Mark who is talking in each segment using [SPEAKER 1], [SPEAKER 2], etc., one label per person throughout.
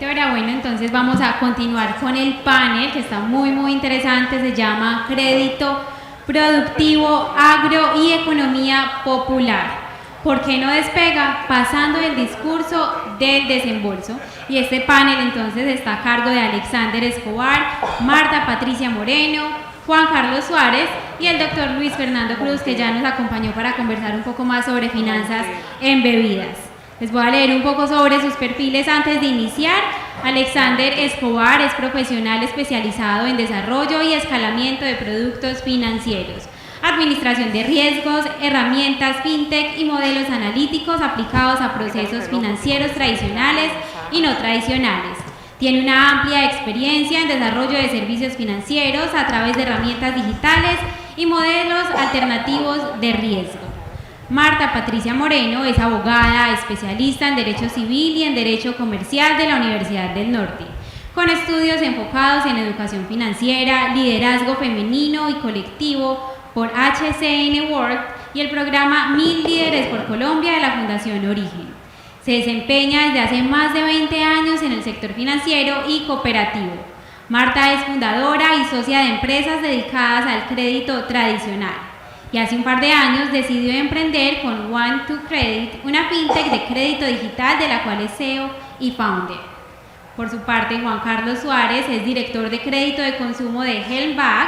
[SPEAKER 1] directora. Bueno, entonces vamos a continuar con el panel que está muy interesante, se llama Crédito Productivo, Agro y Economía Popular. ¿Por qué no despega? Pasando el discurso del desembolso. Y este panel entonces está a cargo de Alexander Escobar, Marta Patricia Moreno, Juan Carlos Suárez y el doctor Luis Fernando Cruz, que ya nos acompañó para conversar un poco más sobre finanzas en bebidas. Les voy a leer un poco sobre sus perfiles antes de iniciar. Alexander Escobar es profesional especializado en desarrollo y escalamiento de productos financieros, administración de riesgos, herramientas fintech y modelos analíticos aplicados a procesos financieros tradicionales y no tradicionales. Tiene una amplia experiencia en desarrollo de servicios financieros a través de herramientas digitales y modelos alternativos de riesgo. Marta Patricia Moreno es abogada, especialista en Derecho Civil y en Derecho Comercial de la Universidad del Norte, con estudios enfocados en educación financiera, liderazgo femenino y colectivo por HCN World y el programa 1000 Líderes por Colombia de la Fundación Origen. Se desempeña desde hace más de 20 años en el sector financiero y cooperativo. Marta es fundadora y socia de empresas dedicadas al crédito tradicional. Y hace un par de años decidió emprender con One2Credit, una fintech de crédito digital de la cual es CEO y founder. Por su parte, Juan Carlos Suárez es director de crédito de consumo de Helm Bank,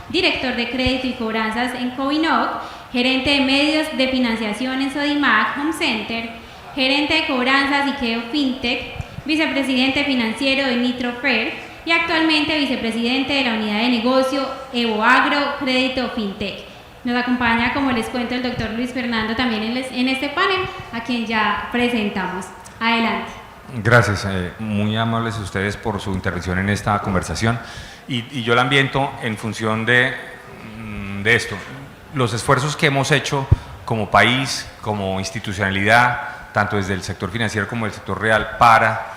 [SPEAKER 1] director de crédito y cobranzas en Coinoc, gerente de medios de financiación en Sodimac Home Center, gerente de cobranzas y Keo Fintech, vicepresidente financiero de Nitrofer y actualmente vicepresidente de la unidad de negocio Evo Agro Crédito Fintech. Nos acompaña, como les cuento, el doctor Luis Fernando también en este panel, a quien ya presentamos. Adelante.
[SPEAKER 2] Gracias, muy amables ustedes por su intervención en esta conversación. Y yo la ambiento en función de esto. Los esfuerzos que hemos hecho como país, como institucionalidad, tanto desde el sector financiero como el sector real, para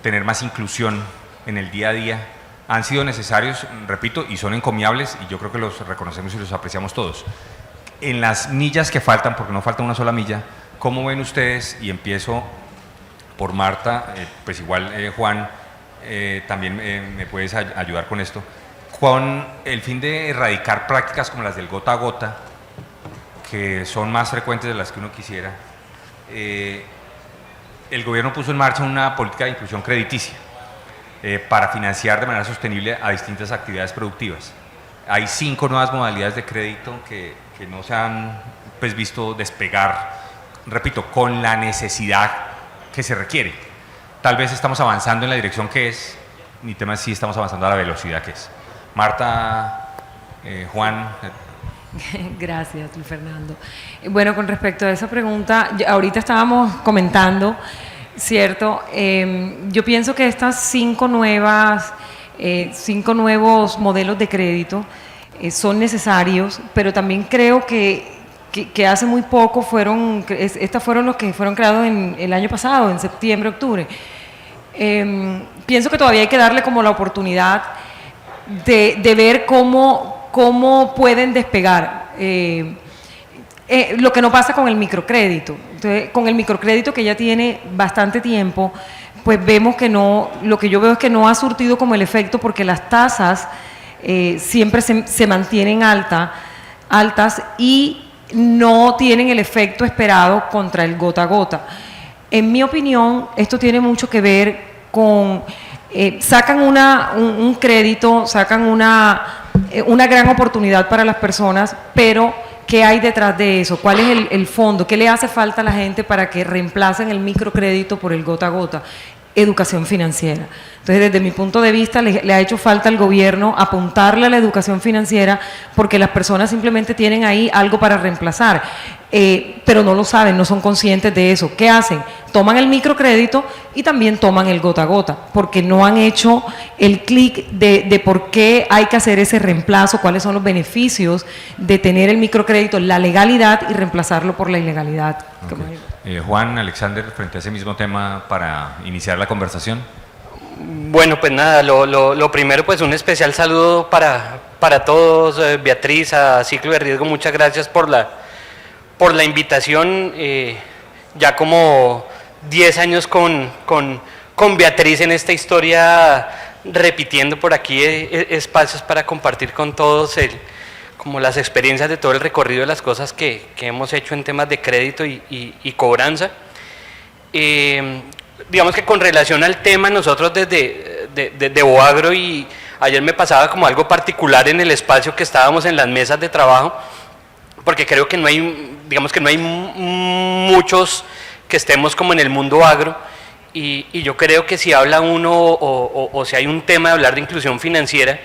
[SPEAKER 2] tener más inclusión en el día a día, han sido necesarios, repito, y son encomiables, y yo creo que los reconocemos y los apreciamos todos. En las millas que faltan, porque no falta una sola milla, ¿cómo ven ustedes? Y empiezo por Marta, pues igual Juan, también me puedes ayudar con esto, con el fin de erradicar prácticas como las del gota a gota, que son más frecuentes de las que uno quisiera. El gobierno puso en marcha una política de inclusión crediticia, para financiar de manera sostenible a distintas actividades productivas. Hay 5 nuevas modalidades de crédito que no se han pues, visto despegar, repito, con la necesidad que se requiere. Tal vez estamos avanzando en la dirección que es, mi tema es si estamos avanzando a la velocidad que es. Marta, Juan.
[SPEAKER 3] Gracias, Luis Fernando. Bueno, con respecto a esa pregunta, ahorita estábamos comentando, ¿cierto? Yo pienso que estas 5 nuevos modelos de crédito son necesarios, pero también creo que hace muy poco estas fueron los que fueron creados en el año pasado, en septiembre, octubre. Pienso que todavía hay que darle como la oportunidad de ver cómo pueden despegar. Lo que no pasa con el microcrédito. Entonces, con el microcrédito, que ya tiene bastante tiempo, pues vemos que no, lo que yo veo es que no ha surtido como el efecto, porque las tasas siempre se mantienen altas y no tienen el efecto esperado contra el gota a gota. En mi opinión, esto tiene mucho que ver con, sacan un crédito, sacan una gran oportunidad para las personas, pero ¿qué hay detrás de eso? ¿Cuál es el fondo? ¿Qué le hace falta a la gente para que reemplacen el microcrédito por el gota a gota? Educación financiera. Entonces, desde mi punto de vista, le ha hecho falta al gobierno apuntarle a la educación financiera, porque las personas simplemente tienen ahí algo para reemplazar, pero no lo saben, no son conscientes de eso. ¿Qué hacen? Toman el microcrédito y también toman el gota a gota, porque no han hecho el clic de por qué hay que hacer ese reemplazo, cuáles son los beneficios de tener el microcrédito, la legalidad, y reemplazarlo por la ilegalidad.
[SPEAKER 2] Okay. Juan, Alexander, frente a ese mismo tema, para iniciar la conversación.
[SPEAKER 4] Bueno, pues nada, lo primero, pues un especial saludo para todos. Beatriz, a Ciclo de Riesgo, muchas gracias por la invitación. Ya como 10 años con con Beatriz en esta historia, repitiendo por aquí espacios para compartir con todos como las experiencias de todo el recorrido de las cosas que hemos hecho en temas de crédito y cobranza. Digamos que con relación al tema, nosotros desde Boagro, y ayer me pasaba como algo particular en el espacio que estábamos en las mesas de trabajo, porque creo que no hay, digamos que no hay muchos que estemos como en el mundo agro, y yo creo que si habla uno o si hay un tema de hablar de inclusión financiera,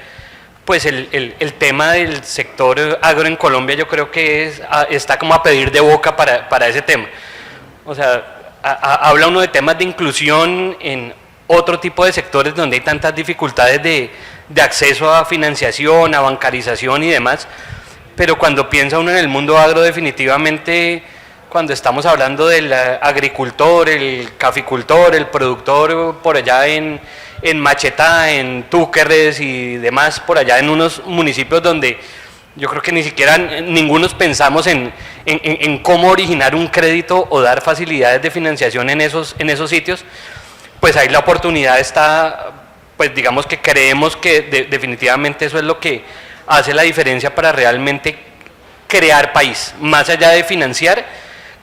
[SPEAKER 4] pues el tema del sector agro en Colombia yo creo que está como a pedir de boca para ese tema. O sea, habla uno de temas de inclusión en otro tipo de sectores donde hay tantas dificultades de acceso a financiación, a bancarización y demás, pero cuando piensa uno en el mundo agro, definitivamente, cuando estamos hablando del agricultor, el caficultor, el productor por allá en Machetá, en Túquerres y demás, por allá en unos municipios donde yo creo que ni siquiera ninguno pensamos en cómo originar un crédito o dar facilidades de financiación en esos sitios, pues ahí la oportunidad está, pues digamos que creemos que definitivamente eso es lo que hace la diferencia para realmente crear país. Más allá de financiar,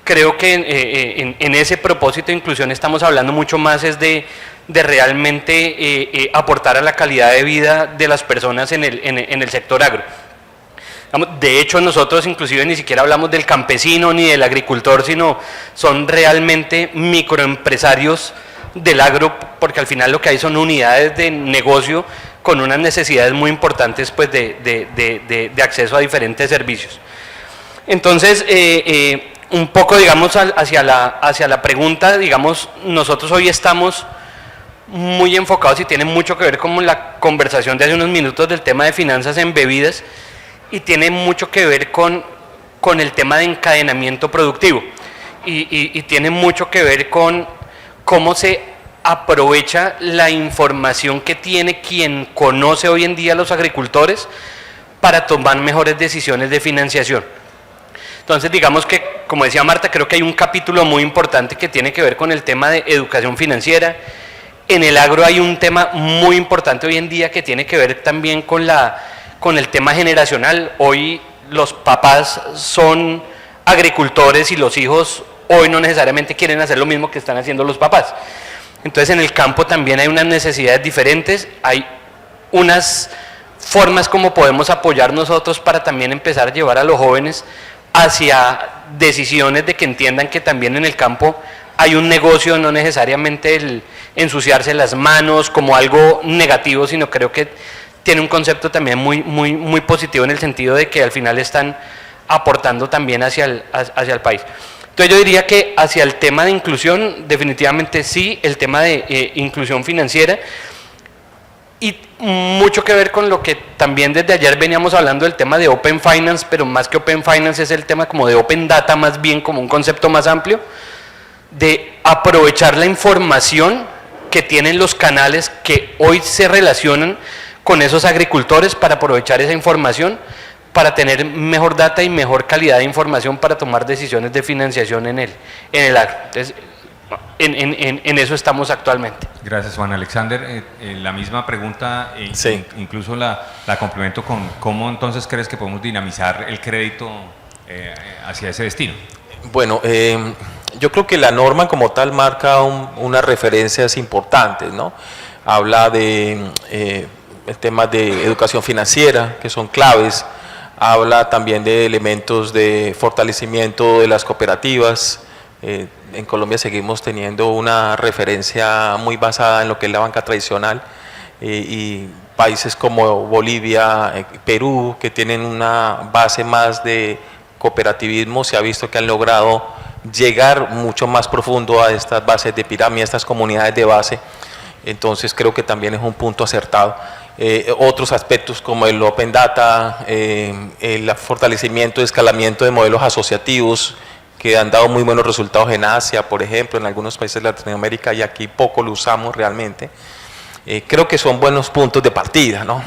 [SPEAKER 4] creo que en ese propósito de inclusión estamos hablando mucho más es de realmente aportar a la calidad de vida de las personas en el sector agro. De hecho, nosotros inclusive ni siquiera hablamos del campesino ni del agricultor, sino son realmente microempresarios del agro, porque al final lo que hay son unidades de negocio con unas necesidades muy importantes pues, de acceso a diferentes servicios. Entonces, un poco, digamos, hacia la pregunta, digamos, nosotros hoy estamos muy enfocados y tiene mucho que ver con la conversación de hace unos minutos del tema de finanzas en bebidas, y tiene mucho que ver con el tema de encadenamiento productivo y tiene mucho que ver con cómo se aprovecha la información que tiene quien conoce hoy en día a los agricultores para tomar mejores decisiones de financiación. Entonces, digamos que, como decía Marta, creo que hay un capítulo muy importante que tiene que ver con el tema de educación financiera. En el agro hay un tema muy importante hoy en día que tiene que ver también con el tema generacional. Hoy los papás son agricultores y los hijos hoy no necesariamente quieren hacer lo mismo que están haciendo los papás. Entonces en el campo también hay unas necesidades diferentes, hay unas formas como podemos apoyar nosotros para también empezar a llevar a los jóvenes hacia decisiones de que entiendan que también en el campo hay un negocio, no necesariamente el ensuciarse las manos como algo negativo, sino creo que tiene un concepto también muy positivo en el sentido de que al final están aportando también hacia el país. Entonces yo diría que hacia el tema de inclusión, definitivamente sí, el tema de inclusión financiera, y mucho que ver con lo que también desde ayer veníamos hablando del tema de Open Finance, pero más que Open Finance es el tema como de Open Data, más bien como un concepto más amplio, de aprovechar la información que tienen los canales que hoy se relacionan con esos agricultores para aprovechar esa información, para tener mejor data y mejor calidad de información para tomar decisiones de financiación en el agro. Entonces, en eso estamos actualmente.
[SPEAKER 2] Gracias, Juan Alexander. La misma pregunta,
[SPEAKER 5] sí.
[SPEAKER 2] Incluso la complemento con cómo entonces crees que podemos dinamizar el crédito hacia ese destino.
[SPEAKER 5] Bueno, yo creo que la norma como tal marca unas referencias importantes, ¿no? Habla de temas de educación financiera, que son claves, habla también de elementos de fortalecimiento de las cooperativas. En Colombia seguimos teniendo una referencia muy basada en lo que es la banca tradicional, y países como Bolivia, Perú, que tienen una base más de cooperativismo, se ha visto que han logrado llegar mucho más profundo a estas bases de pirámide, a estas comunidades de base. Entonces creo que también es un punto acertado. Otros aspectos como el Open Data, el fortalecimiento y escalamiento de modelos asociativos que han dado muy buenos resultados en Asia, por ejemplo, en algunos países de Latinoamérica, y aquí poco lo usamos realmente. Creo que son buenos puntos de partida, ¿no?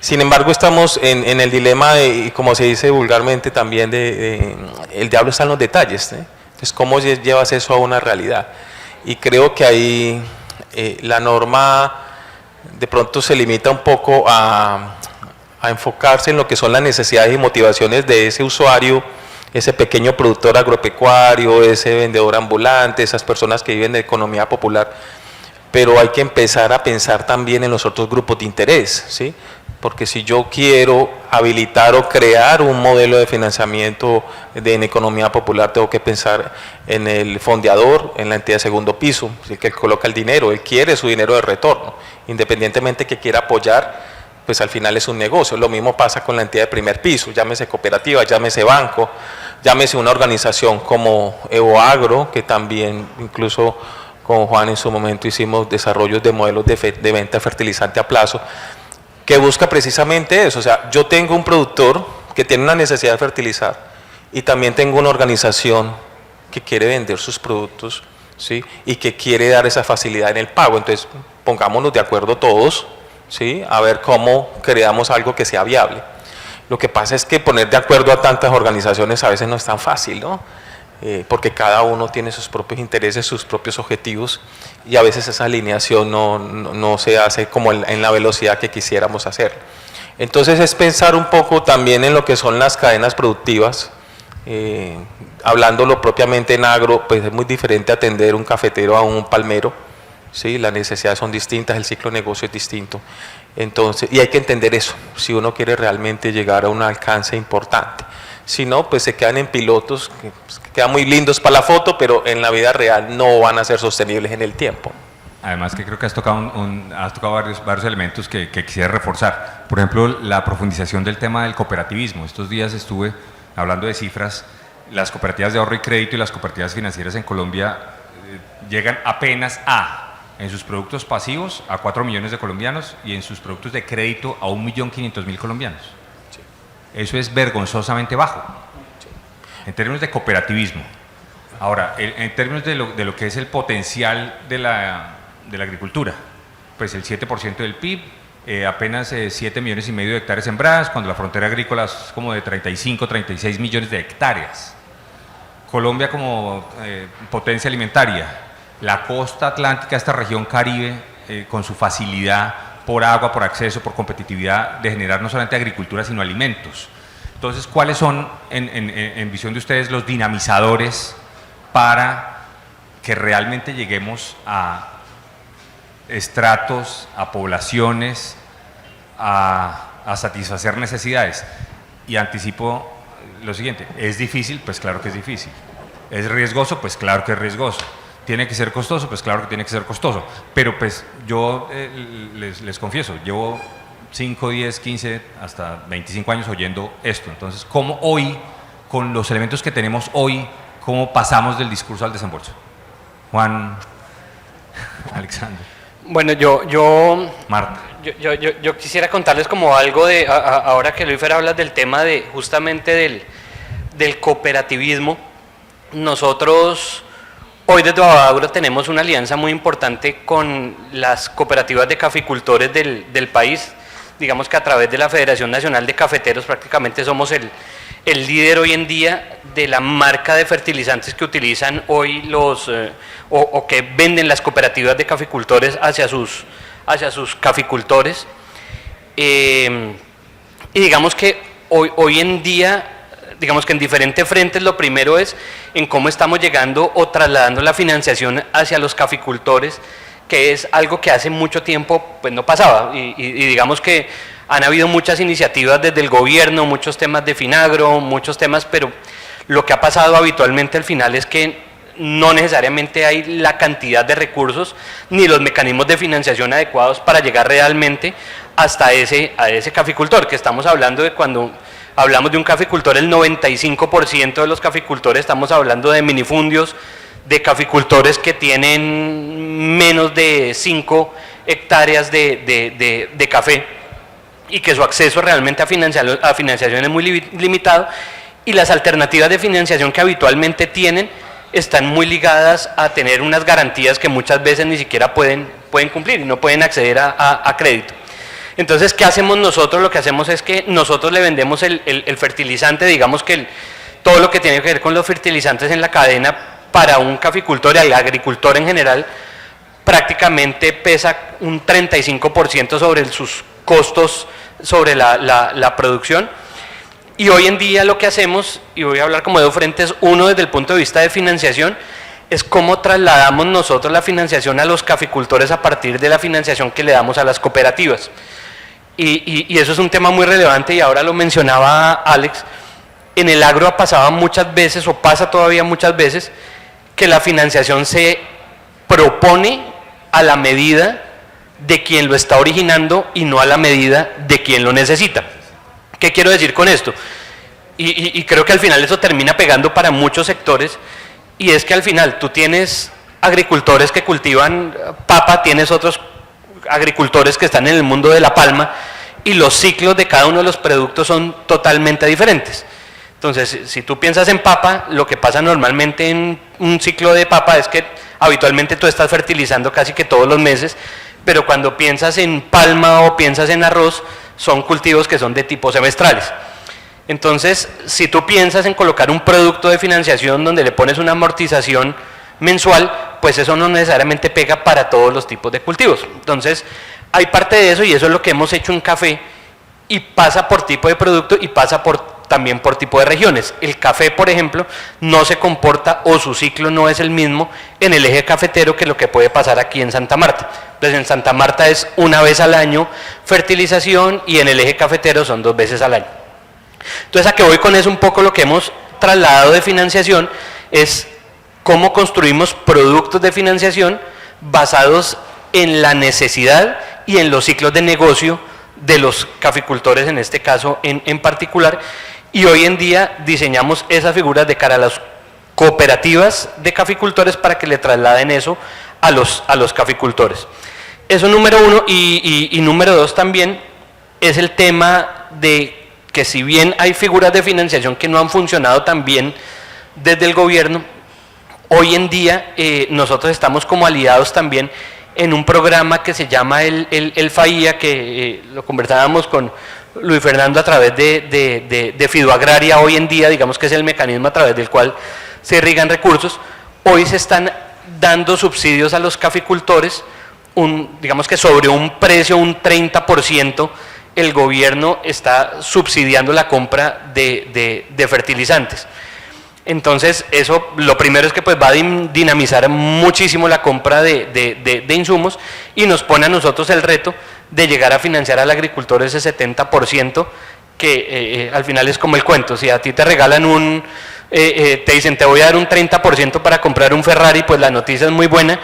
[SPEAKER 5] Sin embargo, estamos en el dilema de, como se dice vulgarmente también, el diablo está en los detalles, ¿eh? Entonces, ¿cómo llevas eso a una realidad? Y creo que ahí la norma de pronto se limita un poco a enfocarse en lo que son las necesidades y motivaciones de ese usuario, ese pequeño productor agropecuario, ese vendedor ambulante, esas personas que viven de economía popular, pero hay que empezar a pensar también en los otros grupos de interés, ¿sí? Porque si yo quiero habilitar o crear un modelo de financiamiento en economía popular, tengo que pensar en el fondeador, en la entidad de segundo piso, el que coloca el dinero, él quiere su dinero de retorno, independientemente que quiera apoyar, pues al final es un negocio. Lo mismo pasa con la entidad de primer piso, llámese cooperativa, llámese banco, llámese una organización como EvoAgro, que también incluso con Juan en su momento hicimos desarrollos de modelos de venta de fertilizante a plazo, que busca precisamente eso. O sea, yo tengo un productor que tiene una necesidad de fertilizar y también tengo una organización que quiere vender sus productos, ¿sí? Y que quiere dar esa facilidad en el pago. Entonces, pongámonos de acuerdo todos, ¿sí? A ver cómo creamos algo que sea viable. Lo que pasa es que poner de acuerdo a tantas organizaciones a veces no es tan fácil, ¿no? Porque cada uno tiene sus propios intereses, sus propios objetivos, y a veces esa alineación no se hace como en la velocidad que quisiéramos hacer. Entonces es pensar un poco también en lo que son las cadenas productivas. Hablándolo propiamente en agro, pues es muy diferente atender un cafetero a un palmero, ¿sí? Las necesidades son distintas, el ciclo de negocio es distinto. Entonces, y hay que entender eso, si uno quiere realmente llegar a un alcance importante. Si no, pues se quedan en pilotos que quedan muy lindos para la foto, pero en la vida real no van a ser sostenibles en el tiempo.
[SPEAKER 2] Además que creo que has tocado, varios elementos que quisiera reforzar. Por ejemplo, la profundización del tema del cooperativismo. Estos días estuve hablando de cifras. Las cooperativas de ahorro y crédito y las cooperativas financieras en Colombia llegan apenas en sus productos pasivos a 4 millones de colombianos y en sus productos de crédito a 1.500.000 colombianos. Eso es vergonzosamente bajo, en términos de cooperativismo. Ahora, en términos de lo que es el potencial de la agricultura, pues el 7% del PIB, apenas 7,5 millones de hectáreas sembradas, cuando la frontera agrícola es como de 35, 36 millones de hectáreas. Colombia como potencia alimentaria, la costa atlántica, esta región Caribe, con su facilidad por agua, por acceso, por competitividad de generar no solamente agricultura, sino alimentos. Entonces, ¿cuáles son, en visión de ustedes, los dinamizadores para que realmente lleguemos a estratos, a poblaciones, a satisfacer necesidades? Y anticipo lo siguiente: ¿es difícil? Pues claro que es difícil. ¿Es riesgoso? Pues claro que es riesgoso. ¿Tiene que ser costoso? Pues claro que tiene que ser costoso. Pero pues yo les confieso, llevo 5, 10, 15, hasta 25 años oyendo esto. Entonces, ¿cómo hoy, con los elementos que tenemos hoy, cómo pasamos del discurso al desembolso? Juan, Alexander.
[SPEAKER 4] Bueno,
[SPEAKER 2] Marta.
[SPEAKER 4] Yo quisiera contarles como algo de, ahora que Luis habla del tema de justamente del cooperativismo. Nosotros hoy desde EvoAgro tenemos una alianza muy importante con las cooperativas de caficultores del país. Digamos que a través de la Federación Nacional de Cafeteros prácticamente somos el líder hoy en día de la marca de fertilizantes que utilizan hoy o que venden las cooperativas de caficultores hacia sus caficultores. Y digamos que hoy en día, digamos que en diferentes frentes, lo primero es en cómo estamos llegando o trasladando la financiación hacia los caficultores, que es algo que hace mucho tiempo pues no pasaba, y digamos que han habido muchas iniciativas desde el gobierno, muchos temas de Finagro, muchos temas, pero lo que ha pasado habitualmente al final es que no necesariamente hay la cantidad de recursos ni los mecanismos de financiación adecuados para llegar realmente hasta a ese caficultor, que estamos hablando de cuando hablamos de un caficultor, el 95% de los caficultores estamos hablando de minifundios, de caficultores que tienen menos de 5 hectáreas de café y que su acceso realmente a financiación es muy limitado, y las alternativas de financiación que habitualmente tienen están muy ligadas a tener unas garantías que muchas veces ni siquiera pueden cumplir y no pueden acceder a crédito. Entonces, ¿qué hacemos nosotros? Lo que hacemos es que nosotros le vendemos el fertilizante, digamos que todo lo que tiene que ver con los fertilizantes en la cadena para un caficultor y al agricultor en general, prácticamente pesa un 35% sobre sus costos, sobre la producción. Y hoy en día lo que hacemos, y voy a hablar como de dos frentes, uno desde el punto de vista de financiación, es cómo trasladamos nosotros la financiación a los caficultores a partir de la financiación que le damos a las cooperativas. Y eso es un tema muy relevante, y ahora lo mencionaba Alex. En el agro ha pasado muchas veces, o pasa todavía muchas veces, que la financiación se propone a la medida de quien lo está originando y no a la medida de quien lo necesita. ¿Qué quiero decir con esto? Y creo que al final eso termina pegando para muchos sectores, y es que al final tú tienes agricultores que cultivan papa, tienes otros agricultores que están en el mundo de la palma, y los ciclos de cada uno de los productos son totalmente diferentes. Entonces, si tú piensas en papa, lo que pasa normalmente en un ciclo de papa es que habitualmente tú estás fertilizando casi que todos los meses, pero cuando piensas en palma o piensas en arroz, son cultivos que son de tipo semestrales. Entonces, si tú piensas en colocar un producto de financiación donde le pones una amortización mensual, pues eso no necesariamente pega para todos los tipos de cultivos. Entonces, hay parte de eso, y eso es lo que hemos hecho en café, y pasa por tipo de producto y pasa también por tipo de regiones. El café, por ejemplo, no se comporta, o su ciclo no es el mismo en el eje cafetero que lo que puede pasar aquí en Santa Marta. Entonces, en Santa Marta es una vez al año fertilización, y en el eje cafetero son 2 veces al año. Entonces, a que voy con eso, un poco lo que hemos trasladado de financiación es cómo construimos productos de financiación basados en la necesidad y en los ciclos de negocio de los caficultores, en este caso en particular, y hoy en día diseñamos esas figuras de cara a las cooperativas de caficultores para que le trasladen eso a los caficultores. Eso número uno, y número dos también es el tema de que, si bien hay figuras de financiación que no han funcionado tan bien desde el gobierno, hoy en día nosotros estamos como aliados también en un programa que se llama el FAIA, que lo conversábamos con Luis Fernando a través de Fidoagraria. Hoy en día, digamos que es el mecanismo a través del cual se irrigan recursos. Hoy se están dando subsidios a los caficultores, digamos que sobre un precio, un 30%, el gobierno está subsidiando la compra de fertilizantes. Entonces, eso lo primero es que pues va a dinamizar muchísimo la compra de insumos, y nos pone a nosotros el reto de llegar a financiar al agricultor ese 70%, que al final es como el cuento. Si a ti te regalan te dicen te voy a dar un 30% para comprar un Ferrari, pues la noticia es muy buena,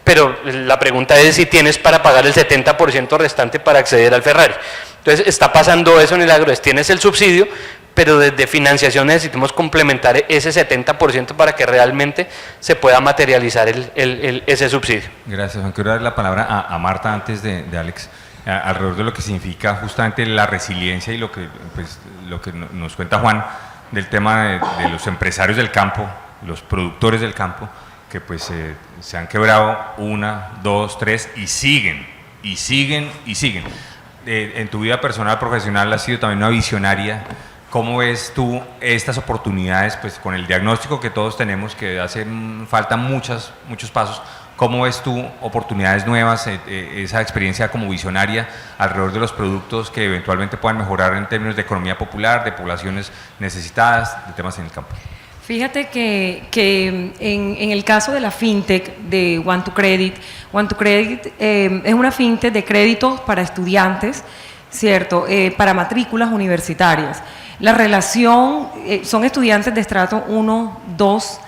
[SPEAKER 4] pero la pregunta es si tienes para pagar el 70% restante para acceder al Ferrari. Entonces, está pasando eso en el agro, tienes el subsidio, pero desde financiación necesitamos complementar ese 70% para que realmente se pueda materializar ese subsidio.
[SPEAKER 2] Gracias. Quiero dar la palabra a Marta antes de Alex, alrededor de lo que significa justamente la resiliencia y lo que nos cuenta Juan del tema de los empresarios del campo, los productores del campo, que pues se han quebrado 1, 2, 3 y siguen. En tu vida personal, profesional, has sido también una visionaria. ¿Cómo ves tú estas oportunidades, pues con el diagnóstico que todos tenemos, que hacen falta muchos pasos? ¿Cómo ves tú oportunidades nuevas, esa experiencia como visionaria alrededor de los productos que eventualmente puedan mejorar en términos de economía popular, de poblaciones necesitadas, de temas en el campo?
[SPEAKER 3] Fíjate que en el caso de la fintech de One2Credit es una fintech de créditos para estudiantes, ¿cierto? Para matrículas universitarias. La relación, son estudiantes de estrato 1, 2,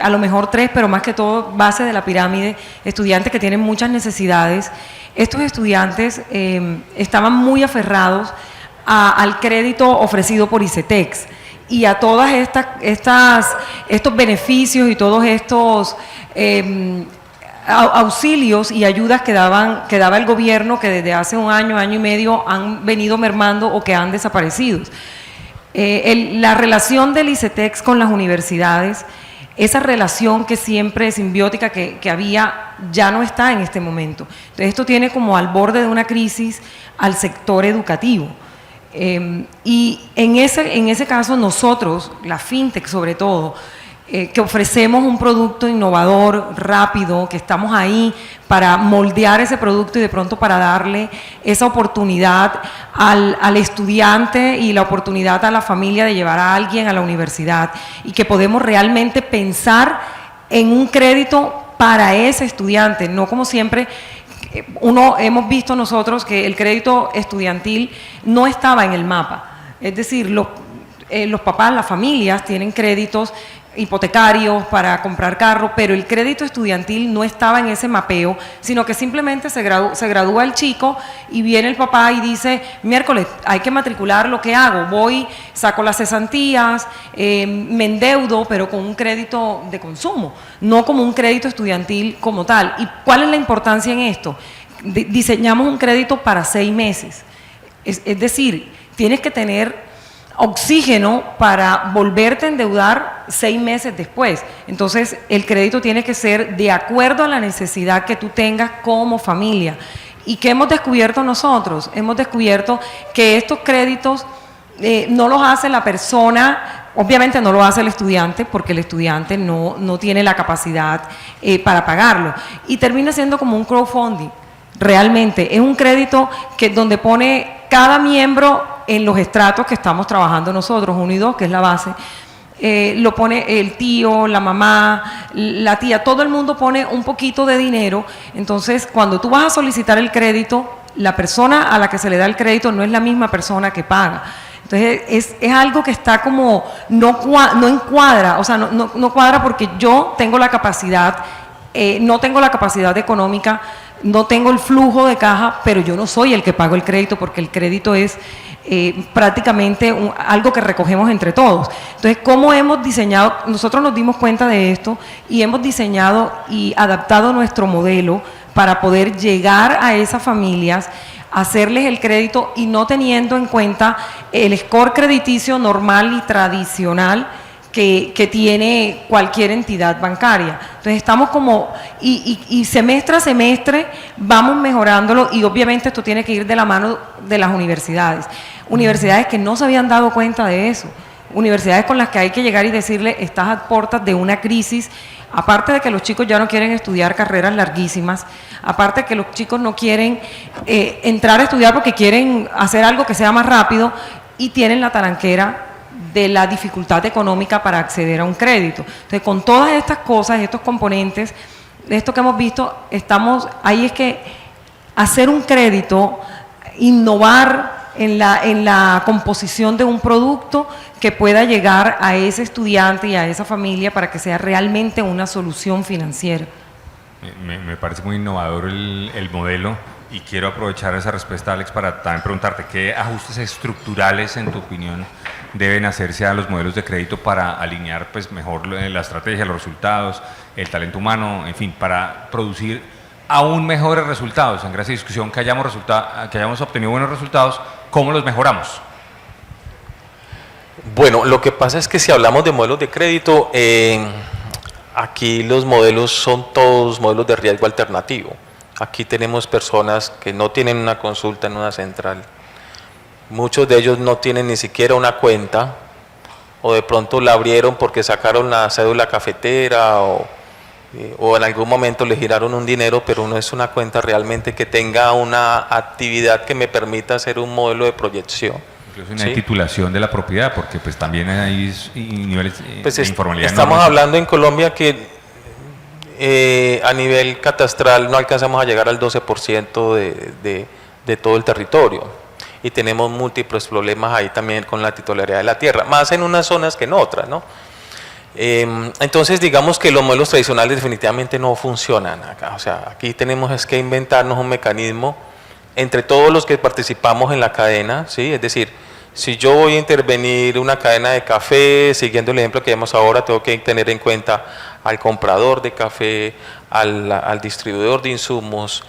[SPEAKER 3] a lo mejor 3, pero más que todo base de la pirámide, estudiantes que tienen muchas necesidades. Estos estudiantes estaban muy aferrados al crédito ofrecido por ICETEX y a todas estos beneficios y todos estos auxilios y ayudas que daba el gobierno, que desde hace un año y medio han venido mermando o que han desaparecido. La relación del ICETEX con las universidades, esa relación que siempre simbiótica que había, ya no está en este momento. Entonces, esto tiene como al borde de una crisis al sector educativo. Y en ese caso nosotros, la fintech sobre todo, que ofrecemos un producto innovador, rápido, que estamos ahí para moldear ese producto y de pronto para darle esa oportunidad al estudiante y la oportunidad a la familia de llevar a alguien a la universidad, y que podemos realmente pensar en un crédito para ese estudiante, no como siempre hemos visto nosotros que el crédito estudiantil no estaba en el mapa. Es decir, los papás, las familias tienen créditos hipotecarios para comprar carro, pero el crédito estudiantil no estaba en ese mapeo, sino que simplemente se gradúa el chico y viene el papá y dice, miércoles, hay que matricular, ¿lo que hago? Voy, saco las cesantías, me endeudo, pero con un crédito de consumo, no como un crédito estudiantil como tal. ¿Y cuál es la importancia en esto? Diseñamos un crédito para 6 meses, es decir, tienes que tener oxígeno para volverte a endeudar 6 meses después. Entonces, el crédito tiene que ser de acuerdo a la necesidad que tú tengas como familia. ¿Y qué hemos descubierto nosotros? Hemos descubierto que estos créditos no los hace la persona, obviamente no lo hace el estudiante, porque el estudiante no tiene la capacidad para pagarlo. Y termina siendo como un crowdfunding. Realmente, es un crédito donde pone cada miembro en los estratos que estamos trabajando nosotros, 1 y 2, que es la base, lo pone el tío, la mamá, la tía, todo el mundo pone un poquito de dinero. Entonces, cuando tú vas a solicitar el crédito, la persona a la que se le da el crédito no es la misma persona que paga. Entonces, es algo que está como, no encuadra, o sea, no cuadra, porque yo tengo la capacidad, no tengo la capacidad económica, no tengo el flujo de caja, pero yo no soy el que pago el crédito, porque el crédito es prácticamente algo que recogemos entre todos. Entonces, ¿cómo hemos diseñado? Nosotros nos dimos cuenta de esto y hemos diseñado y adaptado nuestro modelo para poder llegar a esas familias, hacerles el crédito y no teniendo en cuenta el score crediticio normal y tradicional que tiene cualquier entidad bancaria. Entonces estamos como, y semestre a semestre vamos mejorándolo, y obviamente esto tiene que ir de la mano de las universidades. Universidades que no se habían dado cuenta de eso, universidades con las que hay que llegar y decirle, estás a puertas de una crisis, aparte de que los chicos ya no quieren estudiar carreras larguísimas, aparte de que los chicos no quieren entrar a estudiar porque quieren hacer algo que sea más rápido, y tienen la talanquera de la dificultad económica para acceder a un crédito. Entonces, con todas estas cosas, estos componentes, esto que hemos visto, estamos ahí, es que hacer un crédito, innovar en la composición de un producto que pueda llegar a ese estudiante y a esa familia para que sea realmente una solución financiera.
[SPEAKER 2] Me parece muy innovador el modelo, y quiero aprovechar esa respuesta, Alex, para también preguntarte qué ajustes estructurales, en tu opinión, deben hacerse a los modelos de crédito para alinear pues mejor la estrategia, los resultados, el talento humano, en fin, para producir aún mejores resultados. En gracia de discusión que hayamos obtenido buenos resultados, ¿cómo los mejoramos?
[SPEAKER 5] Bueno, lo que pasa es que si hablamos de modelos de crédito, aquí los modelos son todos modelos de riesgo alternativo. Aquí tenemos personas que no tienen una consulta en una central. Muchos de ellos no tienen ni siquiera una cuenta, o de pronto la abrieron porque sacaron la cédula cafetera, o en algún momento le giraron un dinero, pero no es una cuenta realmente que tenga una actividad que me permita hacer un modelo de proyección.
[SPEAKER 2] Incluso una titulación de la propiedad, porque pues también hay niveles de informalidad.
[SPEAKER 5] Estamos
[SPEAKER 2] enormes.
[SPEAKER 5] hablando en Colombia que a nivel catastral no alcanzamos a llegar al 12% de todo el territorio, y tenemos múltiples problemas ahí también con la titularidad de la tierra, más en unas zonas que en otras, ¿no? Entonces, digamos que los modelos tradicionales definitivamente no funcionan acá. O sea, aquí tenemos es que inventarnos un mecanismo entre todos los que participamos en la cadena, ¿sí? Es decir, si yo voy a intervenir una cadena de café, siguiendo el ejemplo que vemos ahora, tengo que tener en cuenta al comprador de café, al distribuidor de insumos,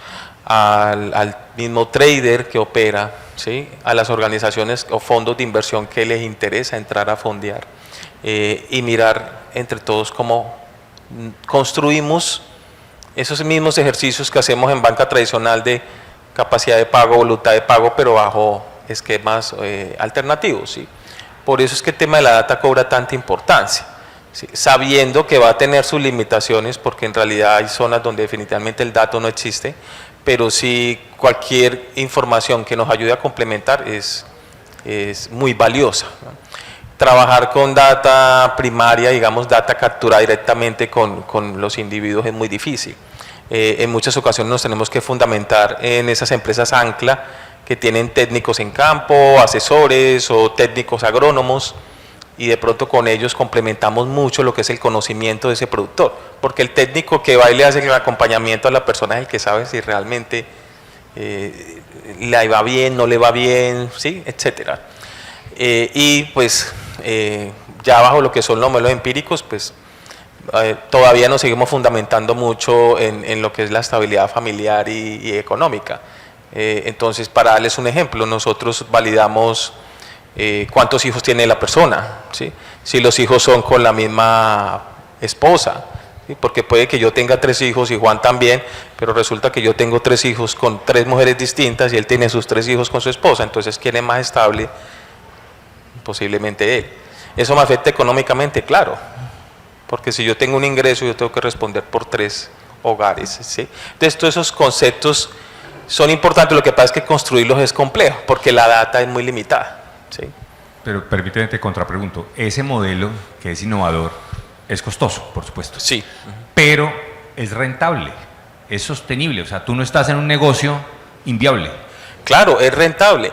[SPEAKER 5] al mismo trader que opera, ¿sí? A las organizaciones o fondos de inversión que les interesa entrar a fondear, y mirar entre todos cómo construimos esos mismos ejercicios que hacemos en banca tradicional de capacidad de pago, voluntad de pago, pero bajo esquemas alternativos, ¿sí? Por eso es que el tema de la data cobra tanta importancia, ¿sí? Sabiendo que va a tener sus limitaciones, porque en realidad hay zonas donde definitivamente el dato no existe, pero sí cualquier información que nos ayude a complementar es muy valiosa, ¿no? Trabajar con data primaria, digamos data capturada directamente con los individuos es muy difícil. En muchas ocasiones nos tenemos que fundamentar en esas empresas ancla que tienen técnicos en campo, asesores o técnicos agrónomos, y de pronto con ellos complementamos mucho lo que es el conocimiento de ese productor, porque el técnico que va y le hace el acompañamiento a la persona es el que sabe si realmente le va bien, no le va bien, ¿sí? Etcétera. Y pues ya bajo lo que son los modelos empíricos, pues todavía nos seguimos fundamentando mucho en lo que es la estabilidad familiar y económica. Entonces, para darles un ejemplo, nosotros validamos cuántos hijos tiene la persona, ¿sí? Si los hijos son con la misma esposa, ¿sí? Porque puede que yo tenga 3 hijos y Juan también, pero resulta que yo tengo 3 hijos con 3 mujeres distintas y él tiene sus 3 hijos con su esposa. Entonces, ¿quién es más estable? Posiblemente él. ¿Eso me afecta económicamente? Claro, porque si yo tengo un ingreso yo tengo que responder por 3 hogares, ¿sí? Entonces, todos esos conceptos son importantes. Lo que pasa es que construirlos es complejo porque la data es muy limitada, ¿sí?
[SPEAKER 2] Pero permíteme, te contrapregunto, ese modelo que es innovador es costoso, por supuesto.
[SPEAKER 5] Sí.
[SPEAKER 2] Pero es rentable, es sostenible, o sea, tú no estás en un negocio inviable.
[SPEAKER 5] Claro, es rentable,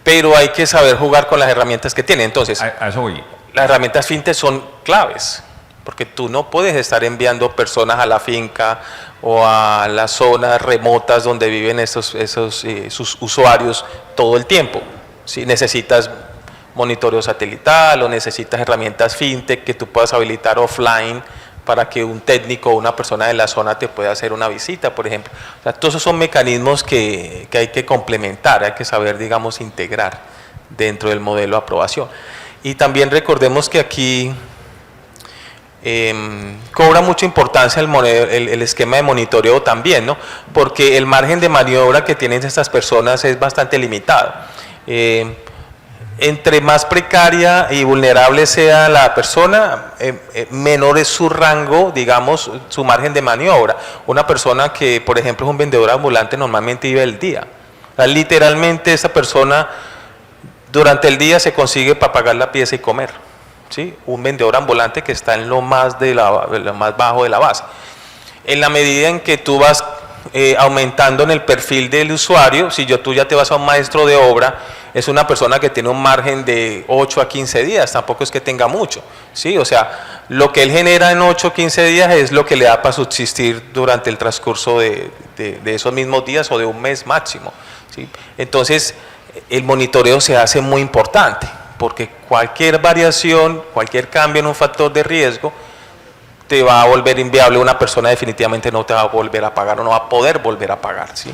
[SPEAKER 5] pero hay que saber jugar con las herramientas que tiene. Entonces,
[SPEAKER 2] A eso voy.
[SPEAKER 5] las herramientas fintech son claves, porque tú no puedes estar enviando personas a la finca o a las zonas remotas donde viven sus usuarios todo el tiempo. ¿Sí? Necesitas monitoreo satelital o necesitas herramientas fintech que tú puedas habilitar offline para que un técnico o una persona de la zona te pueda hacer una visita, por ejemplo. O sea, todos esos son mecanismos que hay que complementar, hay que saber, digamos, integrar dentro del modelo de aprobación. Y también recordemos que aquí cobra mucha importancia el esquema de monitoreo también, ¿no? Porque el margen de maniobra que tienen estas personas es bastante limitado. Entre más precaria y vulnerable sea la persona, menor es su rango, digamos, su margen de maniobra. Una persona que, por ejemplo, es un vendedor ambulante normalmente vive el día. O sea, literalmente esa persona durante el día se consigue para pagar la pieza y comer, ¿sí? Un vendedor ambulante que está en lo más bajo de la base. En la medida en que tú vas aumentando en el perfil del usuario, si tú ya te vas a un maestro de obra, es una persona que tiene un margen de 8 a 15 días, tampoco es que tenga mucho, ¿sí? O sea, lo que él genera en 8 o 15 días es lo que le da para subsistir durante el transcurso de esos mismos días o de un mes máximo, ¿sí? Entonces, el monitoreo se hace muy importante, porque cualquier variación, cualquier cambio en un factor de riesgo, te va a volver inviable. Una persona definitivamente no te va a volver a pagar o no va a poder volver a pagar, ¿sí?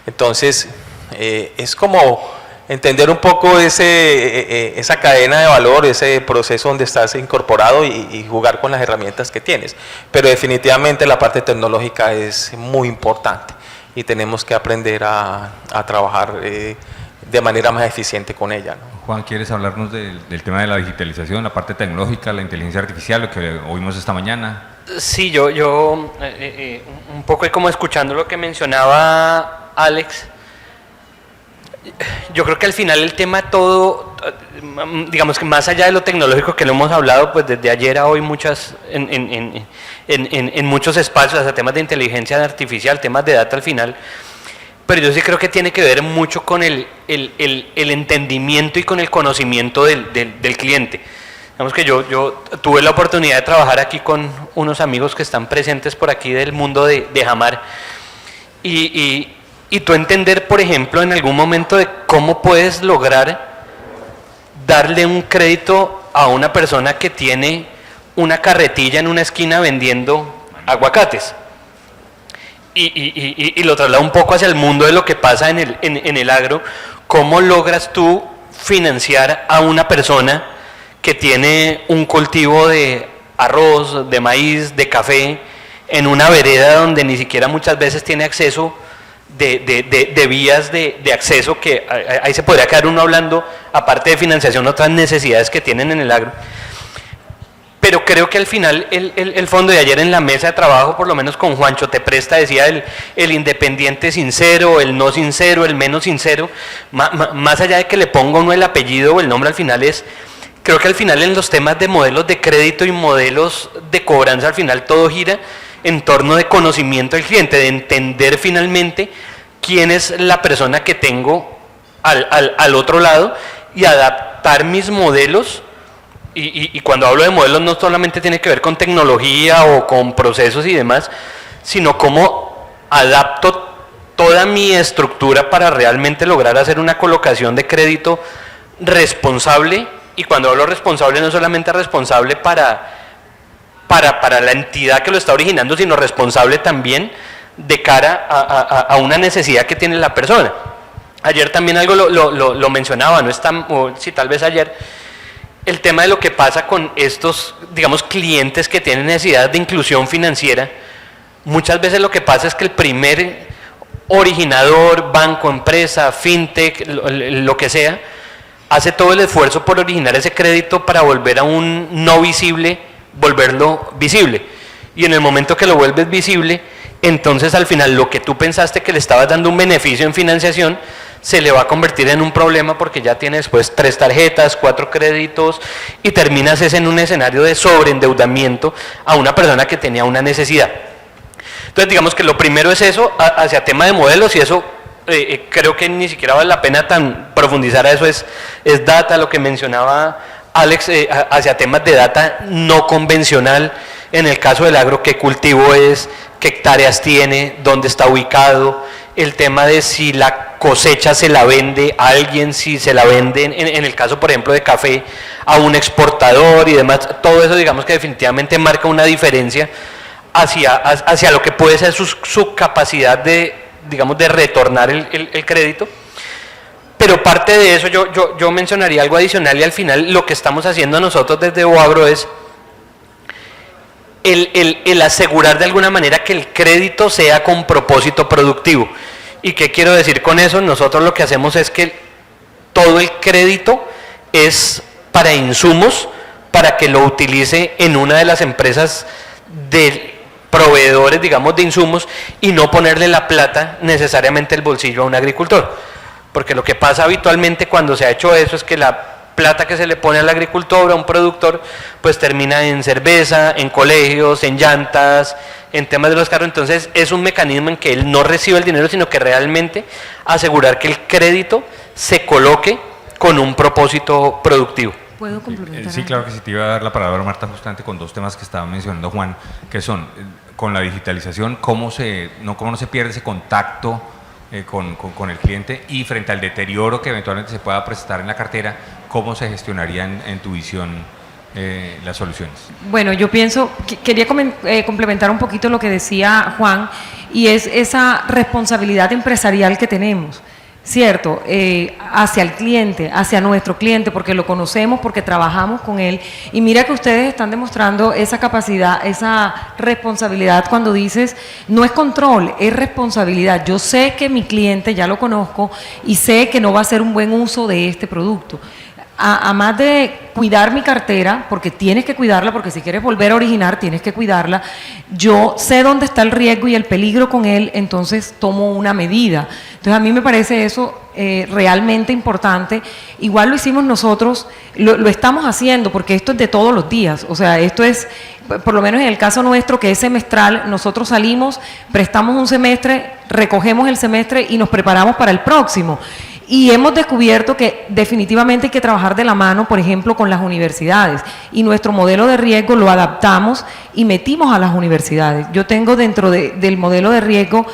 [SPEAKER 5] Entonces, es como entender un poco esa cadena de valor, ese proceso donde estás incorporado y jugar con las herramientas que tienes. Pero definitivamente la parte tecnológica es muy importante y tenemos que aprender a trabajar de manera más eficiente con ella, ¿no?
[SPEAKER 2] Juan, ¿quieres hablarnos del tema de la digitalización, la parte tecnológica, la inteligencia artificial, lo que oímos esta mañana?
[SPEAKER 4] Sí, yo un poco como escuchando lo que mencionaba Alex, yo creo que al final el tema todo, digamos que más allá de lo tecnológico que lo hemos hablado pues desde ayer a hoy en muchos espacios, o sea, temas de inteligencia artificial, temas de data al final, pero yo sí creo que tiene que ver mucho con el entendimiento y con el conocimiento del cliente. Digamos que yo tuve la oportunidad de trabajar aquí con unos amigos que están presentes por aquí del mundo de Jamar y tú entender, por ejemplo, en algún momento de cómo puedes lograr darle un crédito a una persona que tiene una carretilla en una esquina vendiendo aguacates. Y lo traslado un poco hacia el mundo de lo que pasa en el agro. ¿Cómo logras tú financiar a una persona que tiene un cultivo de arroz, de maíz, de café, en una vereda donde ni siquiera muchas veces tiene acceso de vías de acceso, que ahí se podría quedar uno hablando, aparte de financiación, otras necesidades que tienen en el agro? pero creo que al final el fondo de ayer en la mesa de trabajo, por lo menos con Juancho Te Presta, decía el independiente sincero, el no sincero, el menos sincero, más allá de que le ponga uno el apellido o el nombre al final creo que al final en los temas de modelos de crédito y modelos de cobranza, al final todo gira en torno de conocimiento del cliente, de entender finalmente quién es la persona que tengo al otro lado y adaptar mis modelos. Y cuando hablo de modelos no solamente tiene que ver con tecnología o con procesos y demás, sino cómo adapto toda mi estructura para realmente lograr hacer una colocación de crédito responsable. Y cuando hablo responsable, no solamente responsable para la entidad que lo está originando, sino responsable también de cara a una necesidad que tiene la persona. Ayer también algo lo mencionaba, no está, o sí, tal vez ayer, el tema de lo que pasa con estos, digamos, clientes que tienen necesidad de inclusión financiera. Muchas veces lo que pasa es que el primer originador, banco, empresa, fintech, lo que sea, hace todo el esfuerzo por originar ese crédito para volver a un no visible, volverlo visible. Y en el momento que lo vuelves visible, entonces al final lo que tú pensaste que le estabas dando un beneficio en financiación, se le va a convertir en un problema porque ya tiene después 3 tarjetas, 4 créditos y terminas en un escenario de sobreendeudamiento a una persona que tenía una necesidad. Entonces digamos que lo primero es eso, hacia tema de modelos, y eso creo que ni siquiera vale la pena tan profundizar a eso, es data, lo que mencionaba Alex, hacia temas de data no convencional, en el caso del agro, qué cultivo es, qué hectáreas tiene, dónde está ubicado, el tema de si la cosecha se la vende a alguien, si se la vende, en el caso por ejemplo de café, a un exportador y demás, todo eso digamos que definitivamente marca una diferencia hacia lo que puede ser su capacidad de, digamos, de retornar el crédito. Pero parte de eso yo mencionaría algo adicional, y al final lo que estamos haciendo nosotros desde Boagro es el asegurar de alguna manera que el crédito sea con propósito productivo. ¿Y qué quiero decir con eso? Nosotros lo que hacemos es que todo el crédito es para insumos, para que lo utilice en una de las empresas de proveedores, digamos, de insumos, y no ponerle la plata necesariamente el bolsillo a un agricultor. Porque lo que pasa habitualmente cuando se ha hecho eso es que la plata que se le pone al agricultor, a un productor, pues termina en cerveza, en colegios, en llantas, en temas de los carros. Entonces es un mecanismo en que él no recibe el dinero, sino que realmente asegurar que el crédito se coloque con un propósito productivo.
[SPEAKER 3] ¿Puedo complementar?
[SPEAKER 2] Sí, claro que sí, te iba a dar la palabra, Marta, justamente con 2 temas que estaba mencionando Juan, que son, con la digitalización, cómo no se pierde ese contacto con el cliente, y frente al deterioro que eventualmente se pueda presentar en la cartera, ¿cómo se gestionarían en tu visión las soluciones? Bueno,
[SPEAKER 3] yo pienso, quería complementar un poquito lo que decía Juan, y es esa responsabilidad empresarial que tenemos, ¿cierto? Hacia el cliente, hacia nuestro cliente, porque lo conocemos, porque trabajamos con él, y mira que ustedes están demostrando esa capacidad, esa responsabilidad cuando dices, no es control, es responsabilidad. Yo sé que mi cliente, ya lo conozco, y sé que no va a hacer un buen uso de este producto. A más de cuidar mi cartera, porque tienes que cuidarla, porque si quieres volver a originar tienes que cuidarla, yo sé dónde está el riesgo y el peligro con él, entonces tomo una medida. Entonces a mí me parece eso realmente importante. Igual lo hicimos nosotros, lo estamos haciendo, porque esto es de todos los días, o sea, esto es, por lo menos en el caso nuestro, que es semestral, nosotros salimos, prestamos un semestre, recogemos el semestre y nos preparamos para el próximo. Y hemos descubierto que definitivamente hay que trabajar de la mano, por ejemplo, con las universidades. Y nuestro modelo de riesgo lo adaptamos y metimos a las universidades. Yo tengo dentro del modelo de riesgo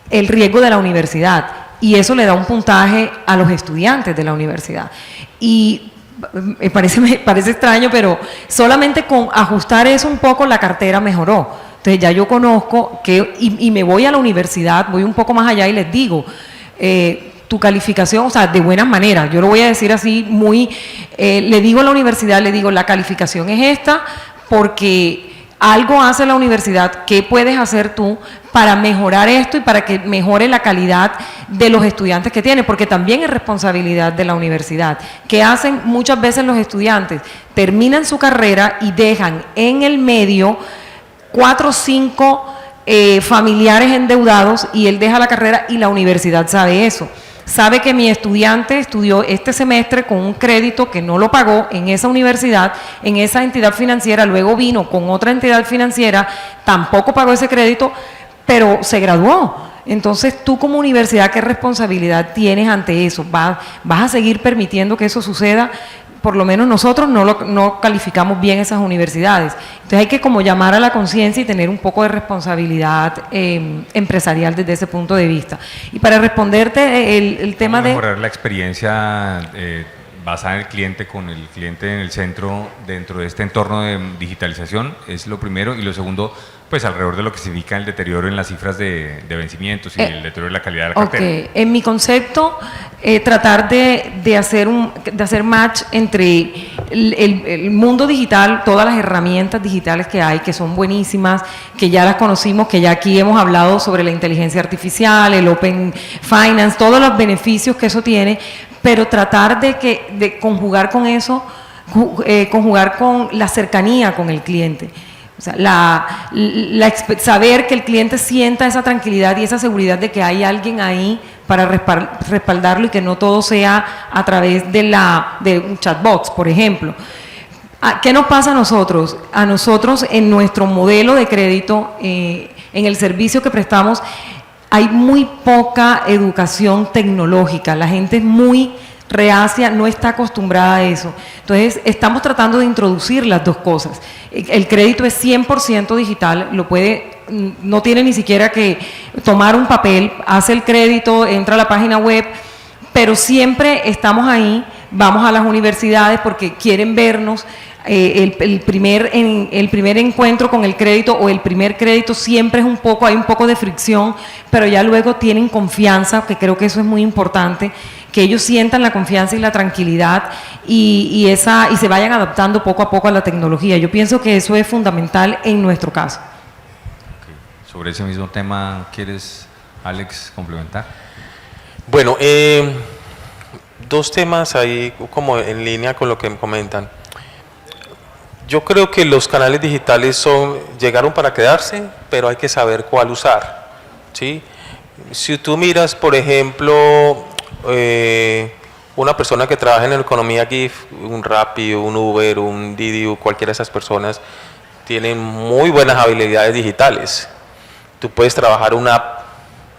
[SPEAKER 3] el riesgo de la universidad. Y eso le da un puntaje a los estudiantes de la universidad. Y me parece extraño, pero solamente con ajustar eso un poco la cartera mejoró. Entonces ya yo conozco que, y me voy a la universidad, voy un poco más allá y les digo, tu calificación, o sea, de buenas maneras, yo lo voy a decir así muy, le digo a la universidad, le digo, la calificación es esta porque algo hace la universidad, ¿qué puedes hacer tú para mejorar esto y para que mejore la calidad de los estudiantes que tiene? Porque también es responsabilidad de la universidad. ¿Qué hacen muchas veces los estudiantes? Terminan su carrera y dejan en el medio 4 o 5 familiares endeudados, y él deja la carrera y la universidad sabe eso. Sabe que mi estudiante estudió este semestre con un crédito que no lo pagó en esa universidad, en esa entidad financiera, luego vino con otra entidad financiera, tampoco pagó ese crédito, pero se graduó. Entonces, tú como universidad, ¿qué responsabilidad tienes ante eso? ¿Vas a seguir permitiendo que eso suceda? Por lo menos nosotros no calificamos bien esas universidades. Entonces hay que como llamar a la conciencia y tener un poco de responsabilidad empresarial desde ese punto de vista. Y para responderte el tema de...
[SPEAKER 2] mejorar la experiencia basada en el cliente, con el cliente en el centro, dentro de este entorno de digitalización, es lo primero. Y lo segundo, pues alrededor de lo que significa el deterioro en las cifras de vencimientos y el deterioro de la calidad de la cartera.
[SPEAKER 3] Ok, en mi concepto, tratar de hacer match entre el mundo digital, todas las herramientas digitales que hay, que son buenísimas, que ya las conocimos, que ya aquí hemos hablado sobre la inteligencia artificial, el Open Finance, todos los beneficios que eso tiene, pero tratar de conjugar con eso, conjugar con la cercanía con el cliente. O sea, saber que el cliente sienta esa tranquilidad y esa seguridad de que hay alguien ahí para respaldarlo, y que no todo sea a través de un chatbot, por ejemplo. ¿Qué nos pasa a nosotros? A nosotros, en nuestro modelo de crédito, en el servicio que prestamos, hay muy poca educación tecnológica. La gente es muy reacia, no está acostumbrada a eso. Entonces, estamos tratando de introducir las dos cosas. El crédito es 100% digital, no tiene ni siquiera que tomar un papel, hace el crédito, entra a la página web, pero siempre estamos ahí, vamos a las universidades porque quieren vernos. El primer encuentro con el crédito, o el primer crédito, siempre es hay un poco de fricción, pero ya luego tienen confianza, que creo que eso es muy importante, que ellos sientan la confianza y la tranquilidad y se vayan adaptando poco a poco a la tecnología. Yo pienso que eso es fundamental en nuestro caso.
[SPEAKER 2] Okay. Sobre ese mismo tema, ¿quieres, Alex, complementar?
[SPEAKER 5] Bueno, dos temas ahí como en línea con lo que me comentan. Yo creo que los canales digitales llegaron para quedarse, pero hay que saber cuál usar, ¿sí? Si tú miras, por ejemplo, una persona que trabaja en la economía GIF, un Rappi, un Uber, un Didi, cualquiera de esas personas, tienen muy buenas habilidades digitales. Tú puedes trabajar una app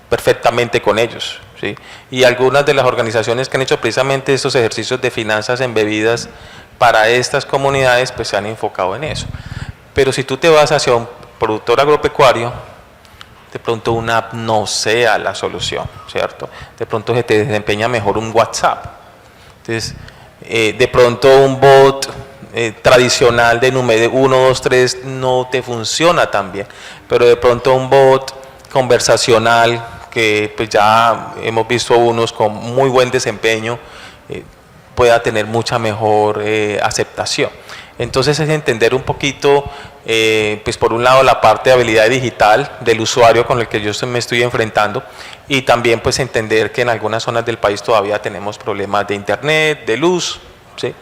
[SPEAKER 5] perfectamente con ellos, ¿sí? Y algunas de las organizaciones que han hecho precisamente estos ejercicios de finanzas embebidas para estas comunidades, pues se han enfocado en eso. Pero si tú te vas hacia un productor agropecuario, de pronto una app no sea la solución, ¿cierto? De pronto se te desempeña mejor un WhatsApp. Entonces, de pronto un bot tradicional de número 1, 2, 3 no te funciona tan bien, pero de pronto un bot conversacional, que pues ya hemos visto unos con muy buen desempeño, pueda tener mucha mejor aceptación. Entonces es entender un poquito, pues por un lado la parte de habilidad digital del usuario con el que yo me estoy enfrentando, y también pues entender que en algunas zonas del país todavía tenemos problemas de internet, de luz, ¿sí?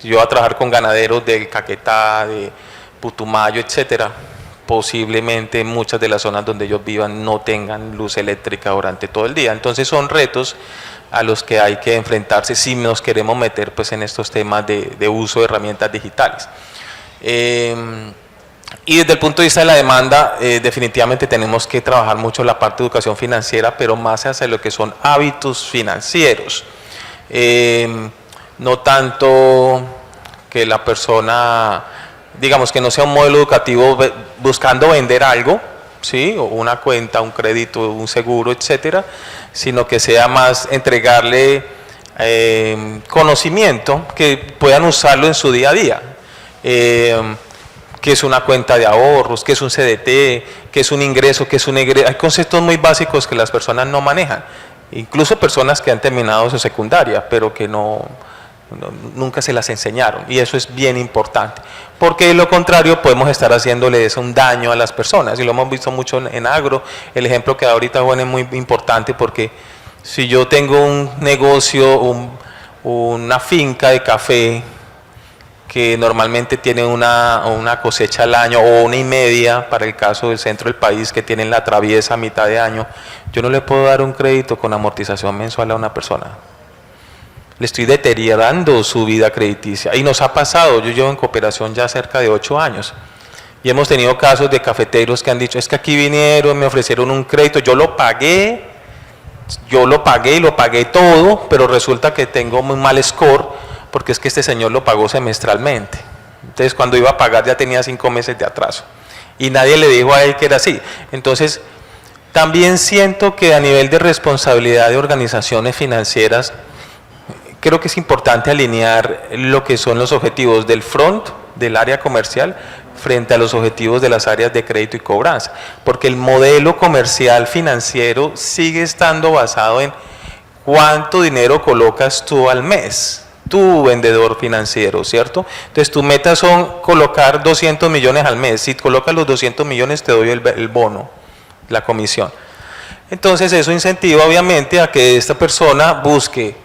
[SPEAKER 5] Yo voy a trabajar con ganaderos del Caquetá, de Putumayo, etcétera. Posiblemente muchas de las zonas donde ellos vivan no tengan luz eléctrica durante todo el día. Entonces son retos a los que hay que enfrentarse si nos queremos meter pues en estos temas de uso de herramientas digitales. Y desde el punto de vista de la demanda, definitivamente tenemos que trabajar mucho la parte de educación financiera, pero más hacia lo que son hábitos financieros. No tanto que la persona, digamos, que no sea un modelo educativo buscando vender algo, ¿sí? O una cuenta, un crédito, un seguro, etcétera, sino que sea más entregarle conocimiento que puedan usarlo en su día a día. ¿Qué es una cuenta de ahorros? ¿Qué es un CDT? ¿Qué es un ingreso? ¿Qué es un egreso? Hay conceptos muy básicos que las personas no manejan, incluso personas que han terminado su secundaria, pero que nunca se las enseñaron, y eso es bien importante. porque de lo contrario podemos estar haciéndoles un daño a las personas, y lo hemos visto mucho en agro. El ejemplo que ahorita Juan es muy importante, porque si yo tengo un negocio, una finca de café que normalmente tiene una cosecha al año o 1,5 para el caso del centro del país, que tienen la traviesa a mitad de año, yo no le puedo dar un crédito con amortización mensual a una persona. Le estoy deteriorando su vida crediticia. Y nos ha pasado, yo llevo en cooperación ya cerca de 8 años, y hemos tenido casos de cafeteros que han dicho, es que aquí vinieron, me ofrecieron un crédito, yo lo pagué y lo pagué todo, pero resulta que tengo muy mal score, porque es que este señor lo pagó semestralmente. Entonces cuando iba a pagar ya tenía 5 meses de atraso, y nadie le dijo a él que era así. Entonces también siento que a nivel de responsabilidad de organizaciones financieras, creo que es importante alinear lo que son los objetivos del front, del área comercial, frente a los objetivos de las áreas de crédito y cobranza, porque el modelo comercial financiero sigue estando basado en cuánto dinero colocas tú al mes, tu vendedor financiero, ¿cierto? Entonces tus metas son colocar 200 millones al mes, si colocas los 200 millones te doy el bono, la comisión. Entonces eso incentiva obviamente a que esta persona busque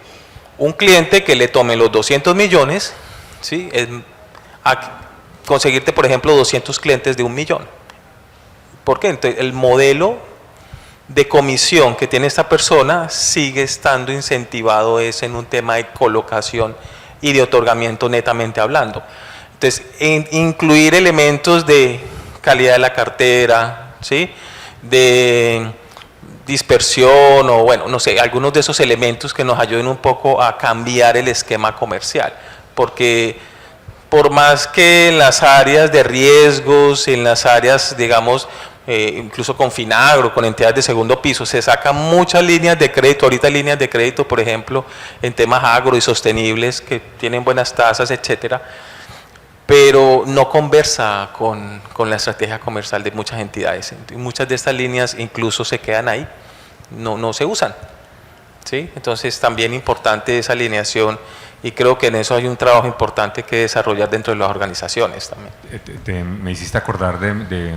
[SPEAKER 5] un cliente que le tome los 200 millones, ¿sí? A conseguirte, por ejemplo, 200 clientes de 1 millón. ¿Por qué? Entonces, el modelo de comisión que tiene esta persona sigue estando incentivado en un tema de colocación y de otorgamiento netamente hablando. Entonces, incluir elementos de calidad de la cartera, ¿sí? De dispersión o bueno, no sé, algunos de esos elementos que nos ayuden un poco a cambiar el esquema comercial, porque por más que en las áreas de riesgos, en las áreas, digamos, incluso con Finagro, con entidades de segundo piso, se sacan muchas líneas de crédito, ahorita líneas de crédito, por ejemplo, en temas agro y sostenibles, que tienen buenas tasas, etcétera, pero no conversa con la estrategia comercial de muchas entidades. Muchas de estas líneas incluso se quedan ahí, no se usan, ¿sí? Entonces también importante esa alineación, y creo que en eso hay un trabajo importante que desarrollar dentro de las organizaciones también.
[SPEAKER 2] Me hiciste acordar de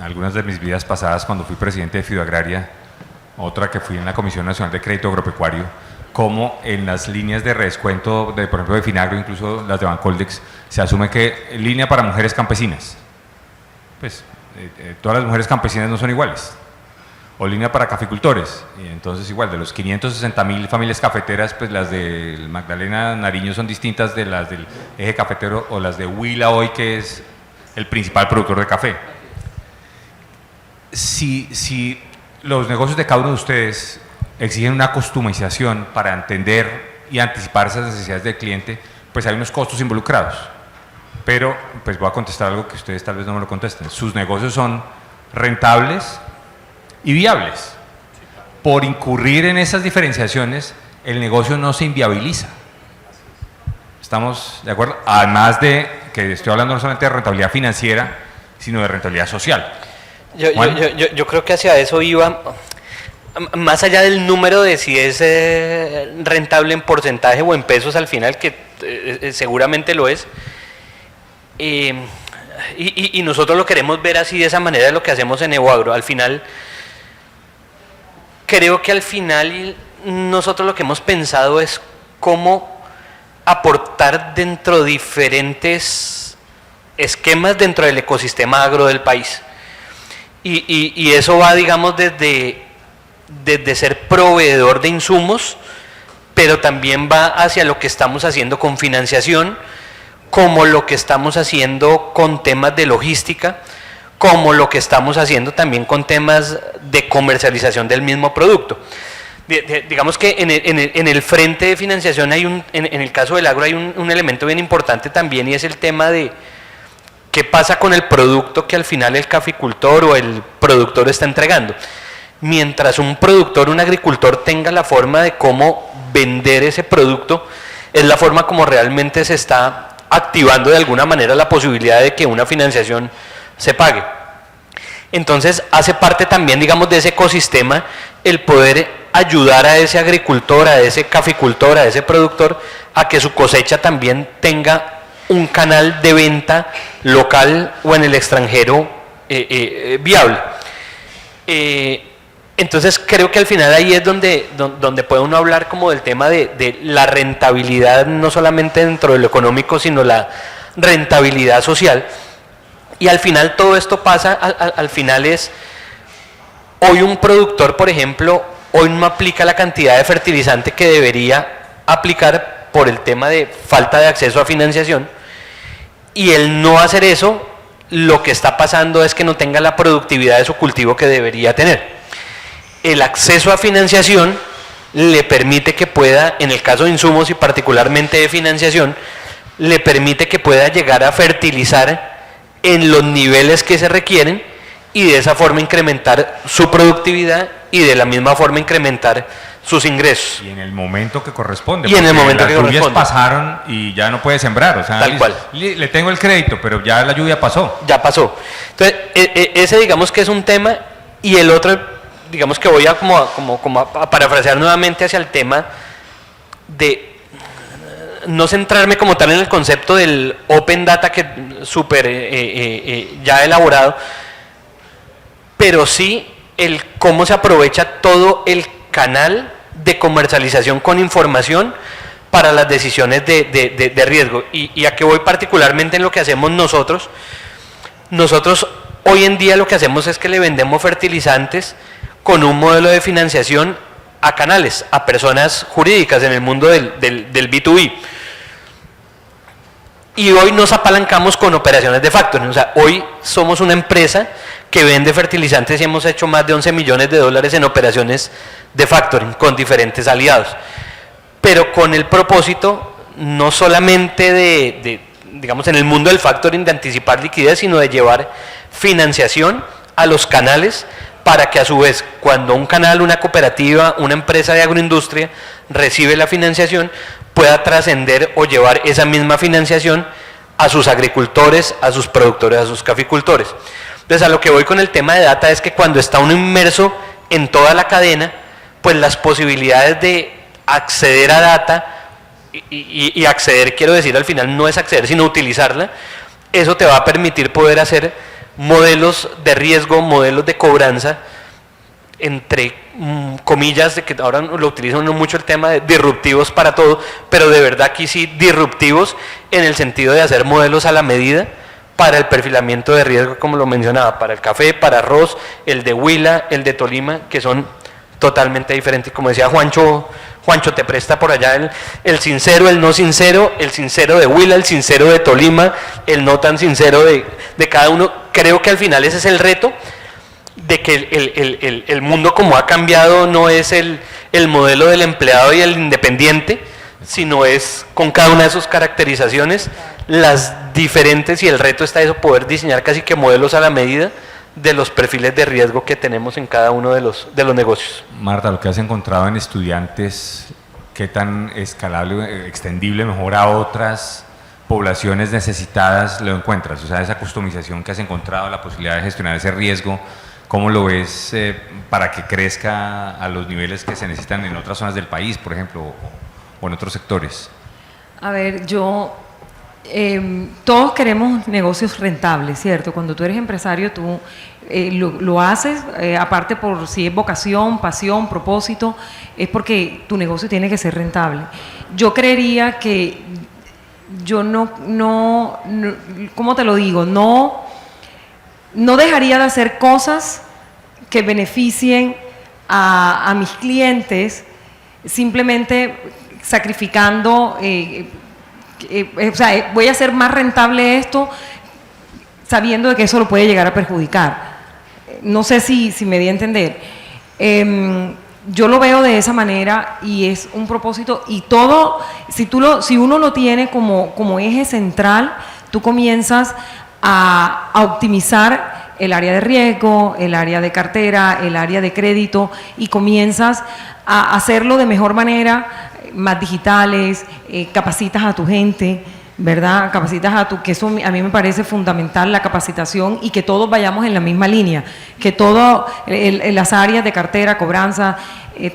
[SPEAKER 2] algunas de mis vidas pasadas cuando fui presidente de Fidoagraria, otra que fui en la Comisión Nacional de Crédito Agropecuario, como en las líneas de redescuento, por ejemplo de Finagro, incluso las de Bancoldex, se asume que línea para mujeres campesinas, pues todas las mujeres campesinas no son iguales, o línea para caficultores, y entonces igual de los 560.000 familias cafeteras, pues las de Magdalena Nariño son distintas de las del eje cafetero o las de Huila hoy, que es el principal productor de café. Si los negocios de cada uno de ustedes exigen una customización para entender y anticipar esas necesidades del cliente, pues hay unos costos involucrados. Pero pues voy a contestar algo que ustedes tal vez no me lo contesten. Sus negocios son rentables y viables. Por incurrir en esas diferenciaciones, el negocio no se inviabiliza. ¿Estamos de acuerdo? Además de que estoy hablando no solamente de rentabilidad financiera, sino de rentabilidad social.
[SPEAKER 4] Yo creo que hacia eso iba, más allá del número de si es rentable en porcentaje o en pesos al final, que seguramente lo es, y nosotros lo queremos ver así, de esa manera, de lo que hacemos en Evoagro. Al final, creo que al final nosotros lo que hemos pensado es cómo aportar dentro de diferentes esquemas dentro del ecosistema agro del país. Y eso va, digamos, desde ser proveedor de insumos, pero también va hacia lo que estamos haciendo con financiación, como lo que estamos haciendo con temas de logística, como lo que estamos haciendo también con temas de comercialización del mismo producto. Digamos que en el frente de financiación hay en el caso del agro hay un elemento bien importante también, y es el tema de qué pasa con el producto que al final el caficultor o el productor está entregando. Mientras un productor, un agricultor tenga la forma de cómo vender ese producto, es la forma como realmente se está activando de alguna manera la posibilidad de que una financiación se pague. Entonces hace parte también, digamos, de ese ecosistema el poder ayudar a ese agricultor, a ese caficultor, a ese productor, a que su cosecha también tenga un canal de venta local o en el extranjero viable. Entonces creo que al final ahí es donde puede uno hablar como del tema de la rentabilidad, no solamente dentro de lo económico, sino la rentabilidad social. Y al final todo esto pasa, al final es, hoy un productor, por ejemplo, hoy no aplica la cantidad de fertilizante que debería aplicar por el tema de falta de acceso a financiación, y el no hacer eso, lo que está pasando es que no tenga la productividad de su cultivo que debería tener. El acceso a financiación le permite que pueda, en el caso de insumos y particularmente de financiación, le permite que pueda llegar a fertilizar en los niveles que se requieren y de esa forma incrementar su productividad y de la misma forma incrementar sus ingresos.
[SPEAKER 2] Y en el momento que corresponde.
[SPEAKER 4] Y en el momento que
[SPEAKER 2] corresponde. Las lluvias
[SPEAKER 4] corresponde.
[SPEAKER 2] pasaron y ya no puede sembrar. O sea,
[SPEAKER 4] Tal cual.
[SPEAKER 2] Le tengo el crédito, pero ya la lluvia pasó.
[SPEAKER 4] Ya pasó. Entonces, ese digamos que es un tema, y el otro, digamos que voy a a parafrasear nuevamente hacia el tema de no centrarme como tal en el concepto del Open Data, que súper ya elaborado, pero sí el cómo se aprovecha todo el canal de comercialización con información para las decisiones de riesgo. Y a qué voy particularmente en lo que hacemos nosotros. Nosotros hoy en día lo que hacemos es que le vendemos fertilizantes con un modelo de financiación a canales, a personas jurídicas en el mundo del B2B. Y hoy nos apalancamos con operaciones de factoring. O sea, hoy somos una empresa que vende fertilizantes y hemos hecho más de 11 millones de dólares en operaciones de factoring con diferentes aliados. Pero con el propósito no solamente digamos, en el mundo del factoring de anticipar liquidez, sino de llevar financiación a los canales para que a su vez, cuando un canal, una cooperativa, una empresa de agroindustria recibe la financiación, pueda trascender o llevar esa misma financiación a sus agricultores, a sus productores, a sus caficultores. Entonces, a lo que voy con el tema de data es que cuando está uno inmerso en toda la cadena, pues las posibilidades de acceder a data, y acceder, quiero decir, al final no es acceder, sino utilizarla, eso te va a permitir poder hacer modelos de riesgo, modelos de cobranza, entre comillas, de que ahora lo utilizan mucho el tema de disruptivos para todo, pero de verdad aquí sí disruptivos en el sentido de hacer modelos a la medida para el perfilamiento de riesgo, como lo mencionaba, para el café, para arroz, el de Huila, el de Tolima, que son totalmente diferentes. Como decía Juancho te presta por allá el sincero, el no sincero, el sincero de Huila, el sincero de Tolima, el no tan sincero de cada uno. Creo que al final ese es el reto, de que el mundo como ha cambiado no es el modelo del empleado y el independiente, sino es con cada una de sus caracterizaciones, las diferentes, y el reto está eso, poder diseñar casi que modelos a la medida de los perfiles de riesgo que tenemos en cada uno de los negocios.
[SPEAKER 2] Marta, lo que has encontrado en estudiantes, ¿qué tan escalable, extendible mejor a otras poblaciones necesitadas lo encuentras? O sea, esa customización que has encontrado, la posibilidad de gestionar ese riesgo, ¿cómo lo ves para que crezca a los niveles que se necesitan en otras zonas del país, por ejemplo, o en otros sectores?
[SPEAKER 3] A ver, todos queremos negocios rentables, ¿cierto? Cuando tú eres empresario, tú lo haces, aparte por si es vocación, pasión, propósito, es porque tu negocio tiene que ser rentable. Yo creería que yo no ¿cómo te lo digo? No dejaría de hacer cosas que beneficien a mis clientes simplemente sacrificando, o sea, voy a hacer más rentable esto sabiendo de que eso lo puede llegar a perjudicar. No sé si me di a entender. Yo lo veo de esa manera y es un propósito, y todo, si uno lo tiene como eje central, tú comienzas a optimizar el área de riesgo, el área de cartera, el área de crédito, y comienzas a hacerlo de mejor manera, más digitales, capacitas a tu gente, ¿verdad? Capacitas que eso a mí me parece fundamental, la capacitación, y que todos vayamos en la misma línea, que todas las áreas de cartera, cobranza,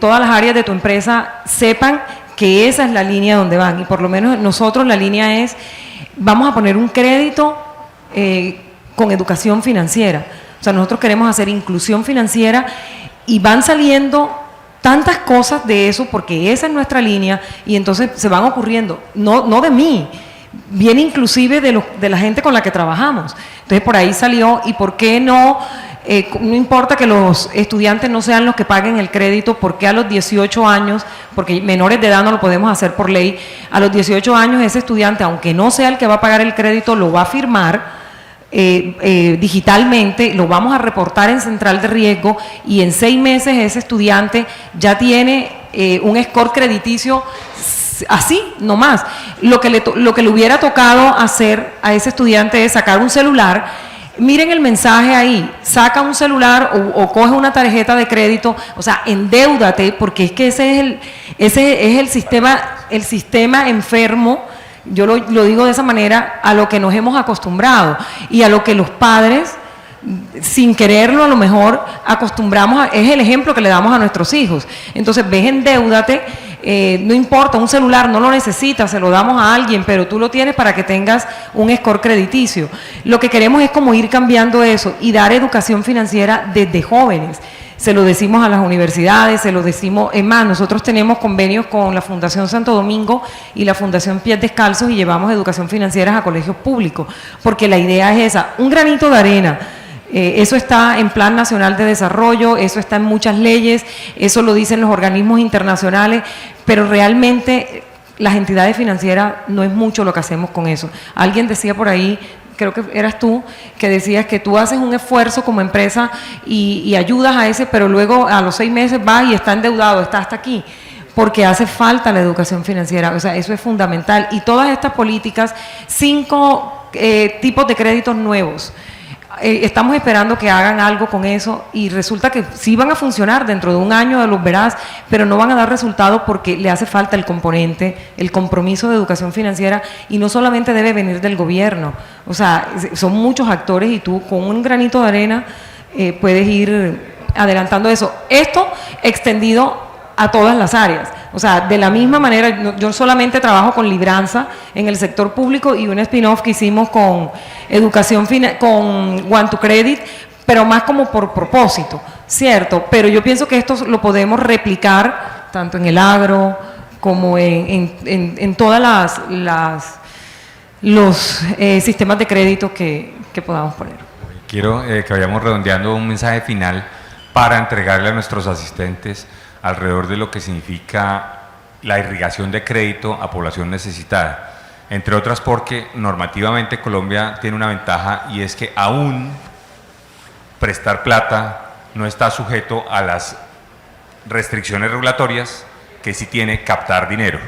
[SPEAKER 3] todas las áreas de tu empresa sepan que esa es la línea donde van, y por lo menos nosotros la línea es vamos a poner un crédito con educación financiera. O sea, nosotros queremos hacer inclusión financiera y van saliendo tantas cosas de eso porque esa es nuestra línea y entonces se van ocurriendo, no de mí, viene inclusive de la gente con la que trabajamos. Entonces por ahí salió y por qué no importa que los estudiantes no sean los que paguen el crédito, porque a los 18 años, porque menores de edad no lo podemos hacer por ley, a los 18 años ese estudiante, aunque no sea el que va a pagar el crédito, lo va a firmar digitalmente, lo vamos a reportar en central de riesgo y en 6 meses ese estudiante ya tiene un score crediticio así, nomás. Lo que le hubiera tocado hacer a ese estudiante es sacar un celular. Miren el mensaje ahí, saca un celular o coge una tarjeta de crédito, o sea, endéudate, porque es que ese es el sistema enfermo, yo lo digo de esa manera, a lo que nos hemos acostumbrado y a lo que los padres, sin quererlo a lo mejor, acostumbramos, es el ejemplo que le damos a nuestros hijos. Entonces, ves, endéudate, no importa, un celular no lo necesitas, se lo damos a alguien, pero tú lo tienes para que tengas un score crediticio. Lo que queremos es como ir cambiando eso y dar educación financiera desde jóvenes. Se lo decimos a las universidades, se lo decimos, es más, nosotros tenemos convenios con la Fundación Santo Domingo y la Fundación Pies Descalzos y llevamos educación financiera a colegios públicos, porque la idea es esa, un granito de arena. Eso está en Plan Nacional de Desarrollo, eso está en muchas leyes, eso lo dicen los organismos internacionales, pero realmente las entidades financieras no es mucho lo que hacemos con eso. Alguien decía por ahí, creo que eras tú, que decías que tú haces un esfuerzo como empresa y ayudas a ese, pero luego a los 6 meses vas y está endeudado, está hasta aquí, porque hace falta la educación financiera, o sea, eso es fundamental. Y todas estas políticas, 5 tipos de créditos nuevos, estamos esperando que hagan algo con eso y resulta que sí van a funcionar dentro de un año, los verás, pero no van a dar resultados porque le hace falta el componente, el compromiso de educación financiera y no solamente debe venir del gobierno, o sea, son muchos actores y tú con un granito de arena puedes ir adelantando eso. Esto extendido a todas las áreas. O sea, de la misma manera, yo solamente trabajo con libranza en el sector público y un spin-off que hicimos con educación, con One to Credit, pero más como por propósito, ¿cierto? Pero yo pienso que esto lo podemos replicar tanto en el agro como en todas los sistemas de crédito que podamos poner.
[SPEAKER 2] Quiero que vayamos redondeando un mensaje final para entregarle a nuestros asistentes alrededor de lo que significa la irrigación de crédito a población necesitada, entre otras porque normativamente Colombia tiene una ventaja y es que aún prestar plata no está sujeto a las restricciones regulatorias que sí tiene captar dinero.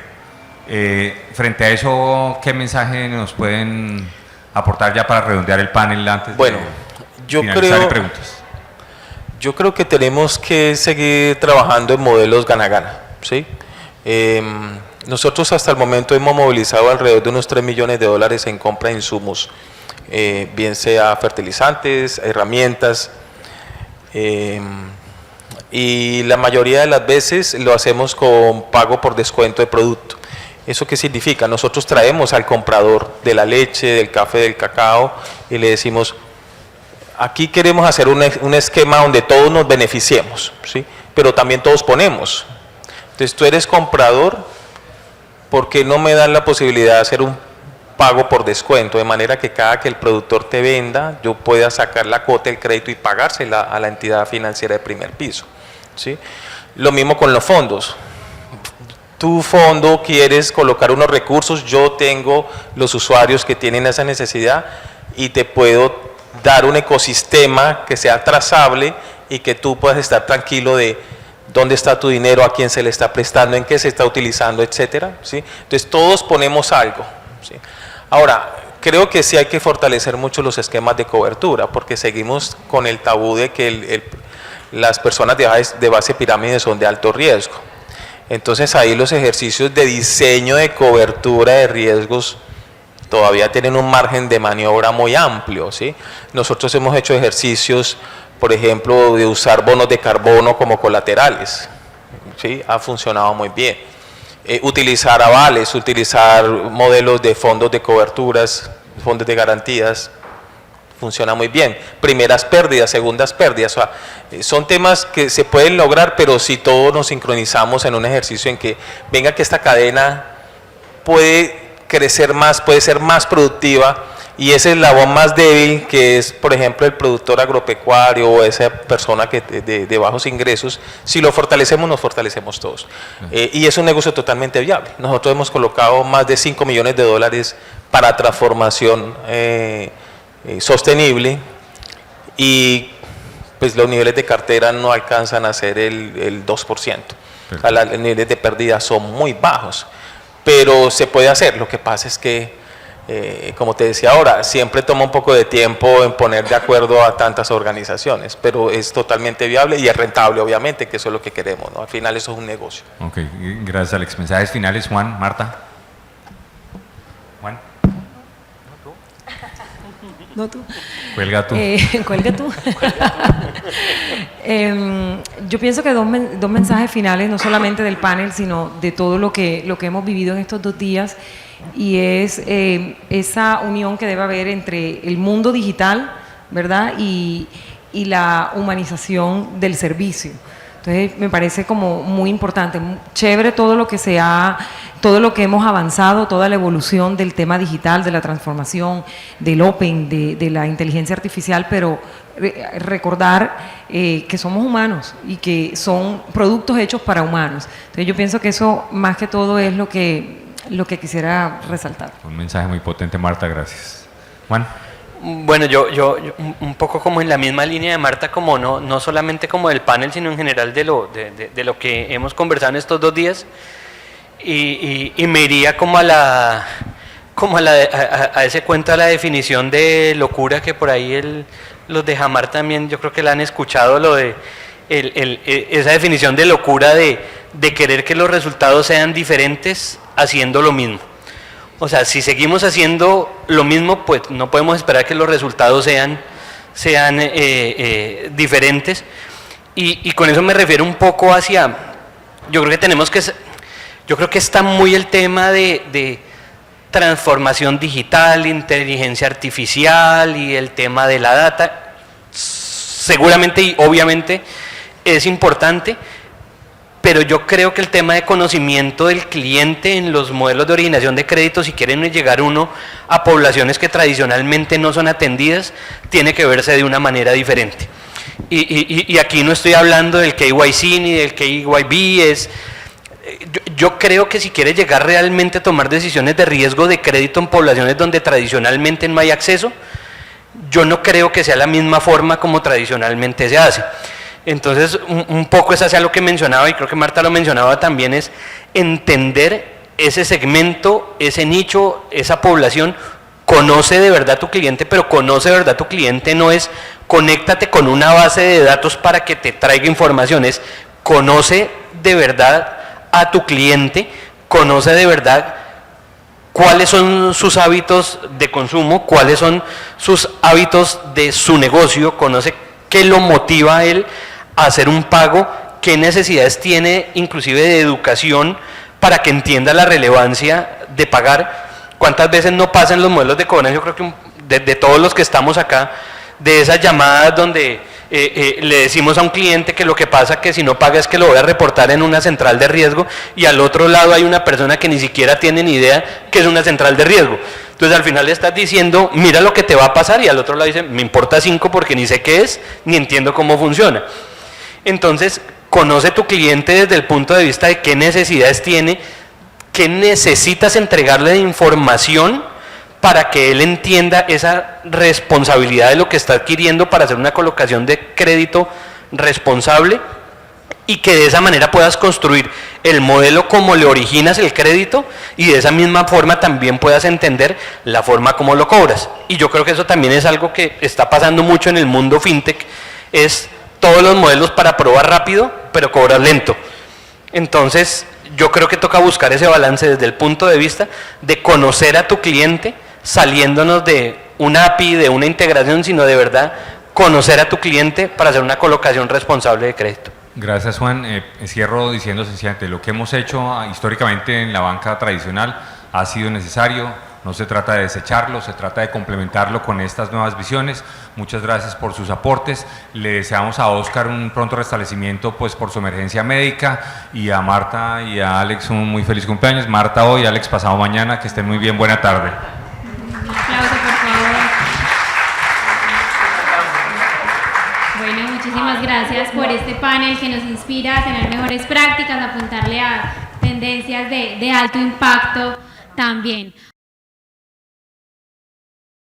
[SPEAKER 2] Frente a eso, ¿qué mensaje nos pueden aportar ya para redondear el panel antes de finalizar preguntas?
[SPEAKER 5] Yo creo que tenemos que seguir trabajando en modelos gana-gana, ¿sí? Nosotros hasta el momento hemos movilizado alrededor de unos $3 millones en compra de insumos, bien sea fertilizantes, herramientas, y la mayoría de las veces lo hacemos con pago por descuento de producto. ¿Eso qué significa? Nosotros traemos al comprador de la leche, del café, del cacao y le decimos: aquí queremos hacer un esquema donde todos nos beneficiemos, ¿sí? Pero también todos ponemos. Entonces tú eres comprador, ¿por qué no me dan la posibilidad de hacer un pago por descuento? De manera que cada que el productor te venda, yo pueda sacar la cuota del crédito y pagársela a la entidad financiera de primer piso, ¿sí? Lo mismo con los fondos. Tu fondo quieres colocar unos recursos, yo tengo los usuarios que tienen esa necesidad y te puedo dar un ecosistema que sea trazable y que tú puedas estar tranquilo de dónde está tu dinero, a quién se le está prestando, en qué se está utilizando, etcétera, ¿sí? Entonces todos ponemos algo, ¿sí? Ahora, creo que sí hay que fortalecer mucho los esquemas de cobertura, porque seguimos con el tabú de que las personas de base pirámide son de alto riesgo. Entonces ahí los ejercicios de diseño de cobertura de riesgos todavía tienen un margen de maniobra muy amplio, ¿sí? Nosotros hemos hecho ejercicios, por ejemplo, de usar bonos de carbono como colaterales, ¿sí? Ha funcionado muy bien. utilizar avales, utilizar modelos de fondos de coberturas, fondos de garantías, funciona muy bien. Primeras pérdidas, segundas pérdidas, o sea, son temas que se pueden lograr, pero si todos nos sincronizamos en un ejercicio en que venga que esta cadena puede crecer más, puede ser más productiva, y ese eslabón más débil que es, por ejemplo, el productor agropecuario o esa persona que de bajos ingresos, si lo fortalecemos, nos fortalecemos todos. Y es un negocio totalmente viable. Nosotros hemos colocado más de 5 millones de dólares para transformación sostenible, y pues los niveles de cartera no alcanzan a ser el 2%. O sea, los niveles de pérdida son muy bajos, pero se puede hacer. Lo que pasa es que como te decía ahora, siempre toma un poco de tiempo en poner de acuerdo a tantas organizaciones, pero es totalmente viable y es rentable, obviamente, que eso es lo que queremos, ¿no? Al final eso es un negocio.
[SPEAKER 2] Ok, gracias Alex. Mensajes finales, Juan, Marta. Juan.
[SPEAKER 3] No tú.
[SPEAKER 2] Cuelga tú.
[SPEAKER 3] Cuelga tú. Yo pienso que dos mensajes finales, no solamente del panel, sino de todo lo que hemos vivido en estos 2 días, y es esa unión que debe haber entre el mundo digital, ¿verdad?, y la humanización del servicio. Entonces me parece como muy importante, chévere todo lo que hemos avanzado, toda la evolución del tema digital, de la transformación, del Open, de la inteligencia artificial, pero recordar que somos humanos y que son productos hechos para humanos. Entonces yo pienso que eso más que todo es lo que quisiera resaltar.
[SPEAKER 2] Un mensaje muy potente, Marta, gracias. Juan.
[SPEAKER 4] Bueno, yo un poco como en la misma línea de Marta, como no solamente como del panel, sino en general de lo que hemos conversado en estos 2 días, y me iría como a ese cuento, a la definición de locura que por ahí los de Jamar también, yo creo que la han escuchado, lo de esa definición de locura de querer que los resultados sean diferentes haciendo lo mismo. O sea, si seguimos haciendo lo mismo, pues no podemos esperar que los resultados sean diferentes. Y con eso me refiero un poco hacia, yo creo que está muy el tema de transformación digital, inteligencia artificial y el tema de la data. Seguramente y obviamente es importante, pero yo creo que el tema de conocimiento del cliente en los modelos de originación de crédito, si quieren llegar uno a poblaciones que tradicionalmente no son atendidas, tiene que verse de una manera diferente. Y aquí no estoy hablando del KYC ni del KYB, yo creo que si quiere llegar realmente a tomar decisiones de riesgo de crédito en poblaciones donde tradicionalmente no hay acceso, yo no creo que sea la misma forma como tradicionalmente se hace. Entonces, un poco es hacia lo que mencionaba, y creo que Marta lo mencionaba también, es entender ese segmento, ese nicho, esa población. Conoce de verdad a tu cliente, pero conoce de verdad a tu cliente no es conéctate con una base de datos para que te traiga información, es conoce de verdad a tu cliente, conoce de verdad cuáles son sus hábitos de consumo, cuáles son sus hábitos de su negocio, conoce qué lo motiva a él a hacer un pago, qué necesidades tiene inclusive de educación para que entienda la relevancia de pagar. ¿Cuántas veces no pasa en los modelos de cobranza? Yo creo que de todos los que estamos acá, de esas llamadas donde le decimos a un cliente que lo que pasa que si no paga es que lo voy a reportar en una central de riesgo, y al otro lado hay una persona que ni siquiera tiene ni idea que es una central de riesgo. Entonces al final le estás diciendo, mira lo que te va a pasar, y al otro lado dice, me importa 5 porque ni sé qué es, ni entiendo cómo funciona. Entonces, conoce tu cliente desde el punto de vista de qué necesidades tiene, qué necesitas entregarle de información para que él entienda esa responsabilidad de lo que está adquiriendo para hacer una colocación de crédito responsable, y que de esa manera puedas construir el modelo como le originas el crédito, y de esa misma forma también puedas entender la forma como lo cobras. Y yo creo que eso también es algo que está pasando mucho en el mundo fintech, es todos los modelos para probar rápido, pero cobrar lento. Entonces, yo creo que toca buscar ese balance desde el punto de vista de conocer a tu cliente, saliéndonos de una API, de una integración, sino de verdad conocer a tu cliente para hacer una colocación responsable de crédito.
[SPEAKER 2] Gracias, Juan. Cierro diciendo sencillamente, lo que hemos hecho históricamente en la banca tradicional ha sido necesario, no se trata de desecharlo, se trata de complementarlo con estas nuevas visiones. Muchas gracias por sus aportes. Le deseamos a Oscar un pronto restablecimiento pues, por su emergencia médica, y a Marta y a Alex un muy feliz cumpleaños. Marta hoy, Alex pasado mañana, que estén muy bien, buena tarde.
[SPEAKER 1] Un aplauso, por favor. Bueno, muchísimas gracias por este panel que nos inspira a tener mejores prácticas, a apuntarle a tendencias de alto impacto también.